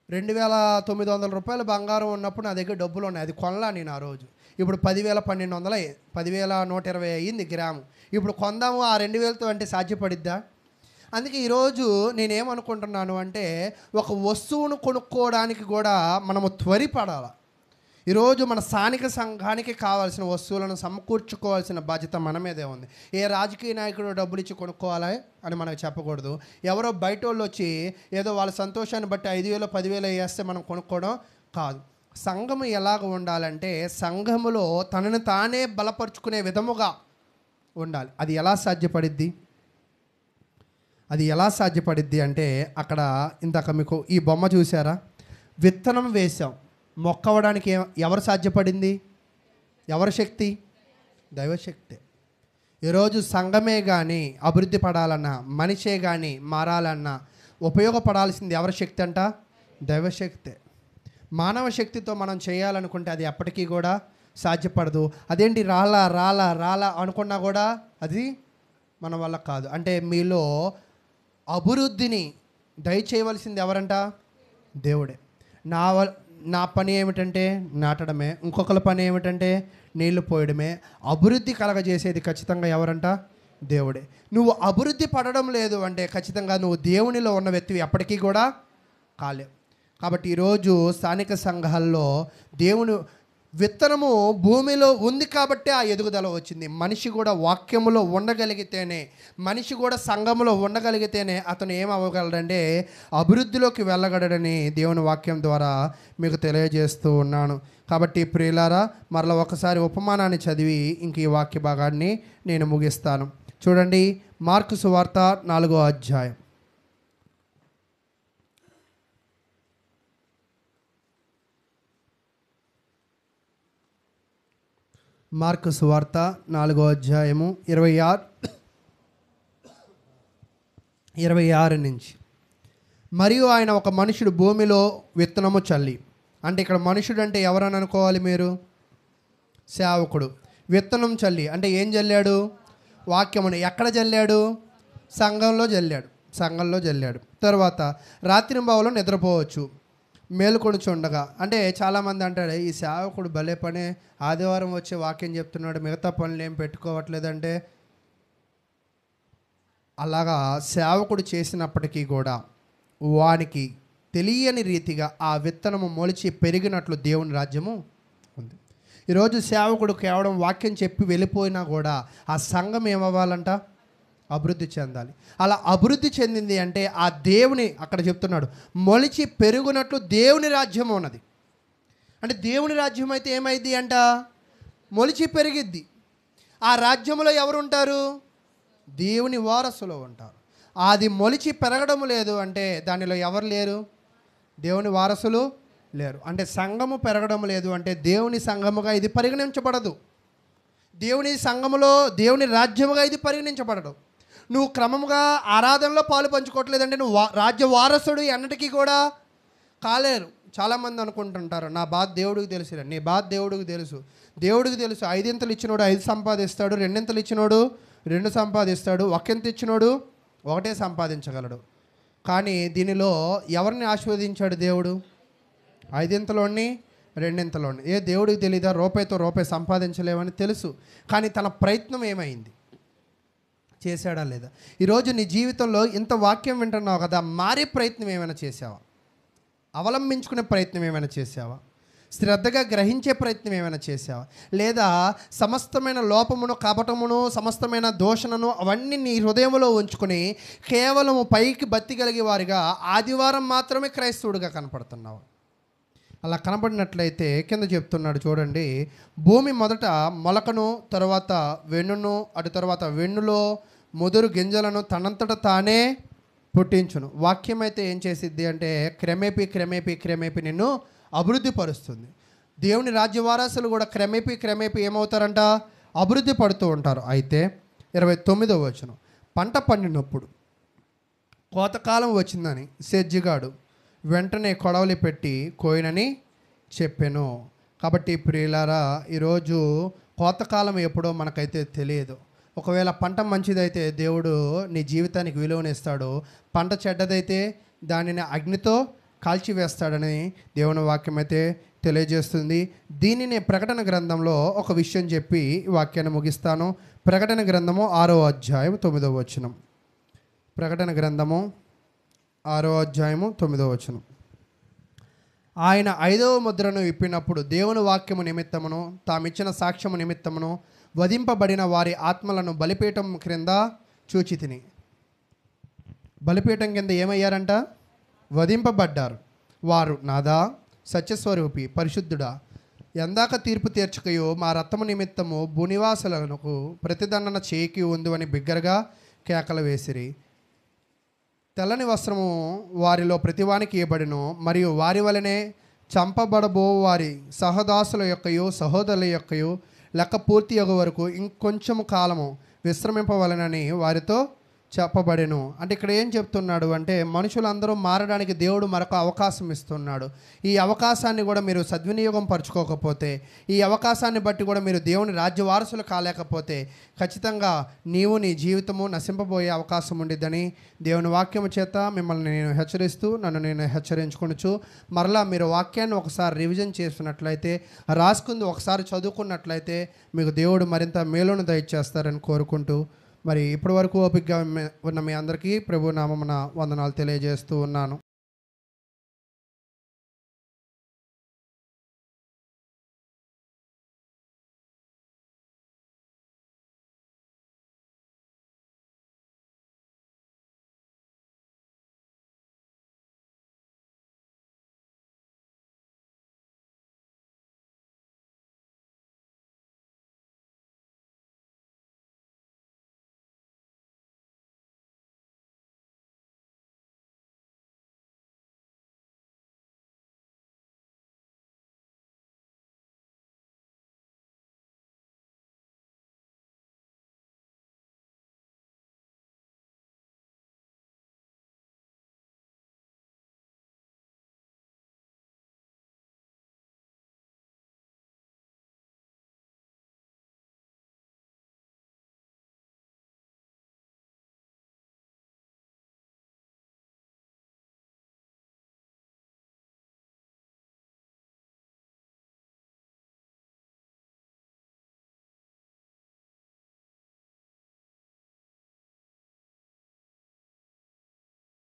₹2,900 బంగారం ఉన్నప్పుడు నా దగ్గర డబ్బులు ఉన్నాయి, అది కొనలా నేను ఆ రోజు. ఇప్పుడు 10,000-1,200 10,120 అయ్యింది గ్రాము. ఇప్పుడు కొందాము ఆ 2,000తో అంటే సాధ్యపడిద్దా? అందుకే ఈరోజు నేనేమనుకుంటున్నాను అంటే ఒక వస్తువును కొనుక్కోవడానికి కూడా మనము త్వరిపడాలి. ఈరోజు మన స్థానిక సంఘానికి కావాల్సిన వస్తువులను సమకూర్చుకోవాల్సిన బాధ్యత మన మీదే ఉంది. ఏ రాజకీయ నాయకుడు డబ్బులు ఇచ్చి కొనుక్కోవాలి అని మనకు చెప్పకూడదు. ఎవరో బయట వాళ్ళు వచ్చి ఏదో వాళ్ళ సంతోషాన్ని బట్టి 5,000 10,000 వేస్తే మనం కొనుక్కోవడం కాదు. సంఘము ఎలాగ ఉండాలంటే సంఘములో తనను తానే బలపరుచుకునే విధముగా ఉండాలి. అది ఎలా సాధ్యపడిద్ది అంటే అక్కడ ఇందాక మీకు ఈ బొమ్మ చూసారా, విత్తనం వేశాం, మొక్కవడానికి ఎవరు సాధ్యపడింది? ఎవరి శక్తి? దైవశక్తి. ఈరోజు సంఘమే కానీ అభివృద్ధి పడాలన్నా, మనిషే కానీ మారాలన్నా ఉపయోగపడాల్సింది ఎవరి శక్తి అంట? దైవశక్తి. మానవ శక్తితో మనం చేయాలనుకుంటే అది ఎప్పటికీ కూడా సాధ్యపడదు. అదేంటి రాలా అనుకున్నా కూడా అది మన వల్ల కాదు. అంటే మీలో అభివృద్ధిని దయచేయవలసింది ఎవరంట? దేవుడే. నా పని ఏమిటంటే నాటడమే, ఇంకొకరి పని ఏమిటంటే నీళ్లు పోయడమే. అభివృద్ధి కలగజేసేది ఖచ్చితంగా ఎవరంట? దేవుడే. నువ్వు అభివృద్ధి పడడం లేదు అంటే ఖచ్చితంగా నువ్వు దేవునిలో ఉన్న వ్యక్తివి ఎప్పటికీ కూడా కాలేవు. కాబట్టి ఈరోజు స్థానిక సంఘాల్లో దేవుని విత్తనము భూమిలో ఉంది కాబట్టి ఆ ఎదుగుదల వచ్చింది. మనిషి కూడా వాక్యములో ఉండగలిగితేనే, మనిషి కూడా సంఘములో ఉండగలిగితేనే అతను ఏమవ్వగలడంటే అభివృద్ధిలోకి వెళ్ళగలడని దేవుని వాక్యం ద్వారా మీకు తెలియజేస్తూ ఉన్నాను. కాబట్టి ప్రియులారా, మరలా ఒకసారి ఉపమానాన్ని చదివి ఇంక ఈ వాక్య భాగాన్ని నేను ముగిస్తాను. చూడండి, మార్కు సువార్త 4వ అధ్యాయం. మార్కు సువార్త 4వ అధ్యాయము 26 నుంచి. మరియు ఆయన ఒక మనుషుడు భూమిలో విత్తనము చల్లి. అంటే ఇక్కడ మనుషుడు అంటే ఎవరని అనుకోవాలి మీరు? సేవకుడు. విత్తనం చల్లి అంటే ఏం చల్లాడు? వాక్యముని. ఎక్కడ చల్లాడు? సంఘంలో జల్లాడు. తర్వాత రాత్రింబవలు నిద్రపోవచ్చు, మేలుకొనుచుండగా. అంటే చాలామంది అంటాడు, ఈ సేవకుడు భలే పనే, ఆదివారం వచ్చే వాక్యం చెప్తున్నాడు, మిగతా పనులు ఏం పెట్టుకోవట్లేదంటే. అలాగా సేవకుడు చేసినప్పటికీ కూడా వానికి తెలియని రీతిగా ఆ విత్తనము మొలిచి పెరిగినట్లు దేవుని రాజ్యము ఉంది. ఈరోజు సేవకుడు కేవలం వాక్యం చెప్పి వెళ్ళిపోయినా కూడా ఆ సంఘం ఏమవ్వాలంట? అభివృద్ధి చెందాలి. అలా అభివృద్ధి చెందింది అంటే ఆ దేవుని, అక్కడ చెప్తున్నాడు, మొలిచి పెరుగునట్లు దేవుని రాజ్యం ఉన్నది. అంటే దేవుని రాజ్యం అయితే ఏమైంది అంట? మొలిచి పెరిగిద్ది. ఆ రాజ్యంలో ఎవరు ఉంటారు? దేవుని వారసులు ఉంటారు. అది మొలిచి పెరగడం లేదు అంటే దానిలో ఎవరు లేరు? దేవుని వారసులు లేరు. అంటే సంఘము పెరగడం లేదు అంటే దేవుని సంఘముగా ఇది పరిగణించబడదు. దేవుని సంఘములో దేవుని రాజ్యముగా ఇది పరిగణించబడదు. నువ్వు క్రమముగా ఆరాధనలో పాలు పంచుకోవట్లేదంటే నువ్వు రాజ్య వారసుడు అన్నిటికీ కూడా కాలేరు. చాలామంది అనుకుంటుంటారు, నా బాధ దేవుడికి తెలుసు. నీ బాధ దేవుడికి తెలుసు. దేవుడికి తెలుసు 5 ఇచ్చినోడు 5 సంపాదిస్తాడు, 2 ఇచ్చినోడు 2 సంపాదిస్తాడు, 1 ఇచ్చినోడు 1 సంపాదించగలడు. కానీ దీనిలో ఎవరిని ఆశీర్వదించాడు దేవుడు? 5 2. ఏ దేవుడికి తెలీదా? రూపాయితో రూపాయి సంపాదించలేమని తెలుసు. కానీ తన ప్రయత్నం ఏమైంది? చేశాడా లేదా? ఈరోజు నీ జీవితంలో ఇంత వాక్యం వింటున్నావు కదా, మారే ప్రయత్నం ఏమైనా చేసావా? అవలంబించుకునే ప్రయత్నం ఏమైనా చేసావా? శ్రద్ధగా గ్రహించే ప్రయత్నం ఏమైనా చేసావా? లేదా సమస్తమైన లోపమును, కపటమును, సమస్తమైన దోషణను అవన్నీ నీ హృదయంలో ఉంచుకొని కేవలము పైకి బత్తి కలిగే వారిగా ఆదివారం మాత్రమే క్రైస్తవుడిగా కనపడుతున్నావు? అలా కనపడినట్లయితే కింద చెప్తున్నాడు చూడండి, భూమి మొదట మొలకను, తర్వాత వెన్నును, అటు తర్వాత వెన్నులో ముదురు గింజలను తనంతట తానే పుట్టించును. వాక్యం అయితే ఏం చేసిద్ది అంటే క్రమేపీ నిన్ను అభివృద్ధి పరుస్తుంది. దేవుని రాజ్యవారసులు కూడా క్రమేపీ ఏమవుతారంట? అభివృద్ధి పడుతూ ఉంటారు. అయితే 29వ వచనం, పంట పండినప్పుడు కోతకాలం వచ్చిందని సెజ్జిగాడు వెంటనే కొడవలి పెట్టి కోయినని చెప్పాను. కాబట్టి ప్రియులారా, ఈరోజు కోతకాలం ఎప్పుడో మనకైతే తెలియదు. ఒకవేళ పంట మంచిదైతే దేవుడు నీ జీవితానికి విలువనిస్తాడు, పంట చెడ్డదైతే దానిని అగ్నితో కాల్చివేస్తాడని దేవుని వాక్యం అయితే తెలియజేస్తుంది. దీనిని ప్రకటన గ్రంథంలో ఒక విషయం చెప్పి వాక్యాన్ని ముగిస్తాను. ప్రకటన గ్రంథము 6వ అధ్యాయం 9వ వచనం. ప్రకటన గ్రంథము 6వ అధ్యాయము 9వ వచనం. ఆయన 5వ ముద్రను విప్పినప్పుడు దేవుని వాక్యము నిమిత్తమును తామిచ్చిన సాక్ష్యము నిమిత్తమును వధింపబడిన వారి ఆత్మలను బలిపీఠం క్రింద చూచితిని. బలిపీఠం కింద ఏమయ్యారంట? వధింపబడ్డారు. వారు, నాదా, సత్యస్వరూపి, పరిశుద్ధుడా, ఎందాక తీర్పు తీర్చకయో మా రక్తము నిమిత్తము భూనివాసులకు ప్రతిదండన చేయికి ఉంది అని బిగ్గరగా కేకలు వేసిరి. తెల్లని వస్త్రము వారిలో ప్రతివానికి ఇవ్వబడిను, మరియు వారి వలనే చంపబడబో వారి సహదాసుల యొక్కయో సహోదరుల యొక్కయో లెక్క పూర్తి అగు వరకు ఇంకొంచెము కాలము విశ్రమింపవలనని వారితో చెప్పబడెను. అంటే ఇక్కడ ఏం చెప్తున్నాడు అంటే, మనుషులందరూ మారడానికి దేవుడు మరొక అవకాశం ఇస్తున్నాడు. ఈ అవకాశాన్ని కూడా మీరు సద్వినియోగం పరచుకోకపోతే, ఈ అవకాశాన్ని బట్టి కూడా మీరు దేవుని రాజ్య వారసులు కాలేకపోతే ఖచ్చితంగా నీవు నీ జీవితము నశింపబోయే అవకాశం ఉండిద్దని దేవుని వాక్యము చేత మిమ్మల్ని నేను హెచ్చరిస్తూ నన్ను నేను హెచ్చరించుకొనుచు, మరలా మీరు వాక్యాన్ని ఒకసారి రివిజన్ చేస్తున్నట్లయితే, రాసుకుంది ఒకసారి చదువుకున్నట్లయితే మీకు దేవుడు మరింత మేలును దయచేస్తారని కోరుకుంటూ, మరి ఇప్పటి వరకు ఓపికగా ఉన్న మీ అందరికీ ప్రభు నామమున వందనాలు తెలియజేస్తూ ఉన్నాను.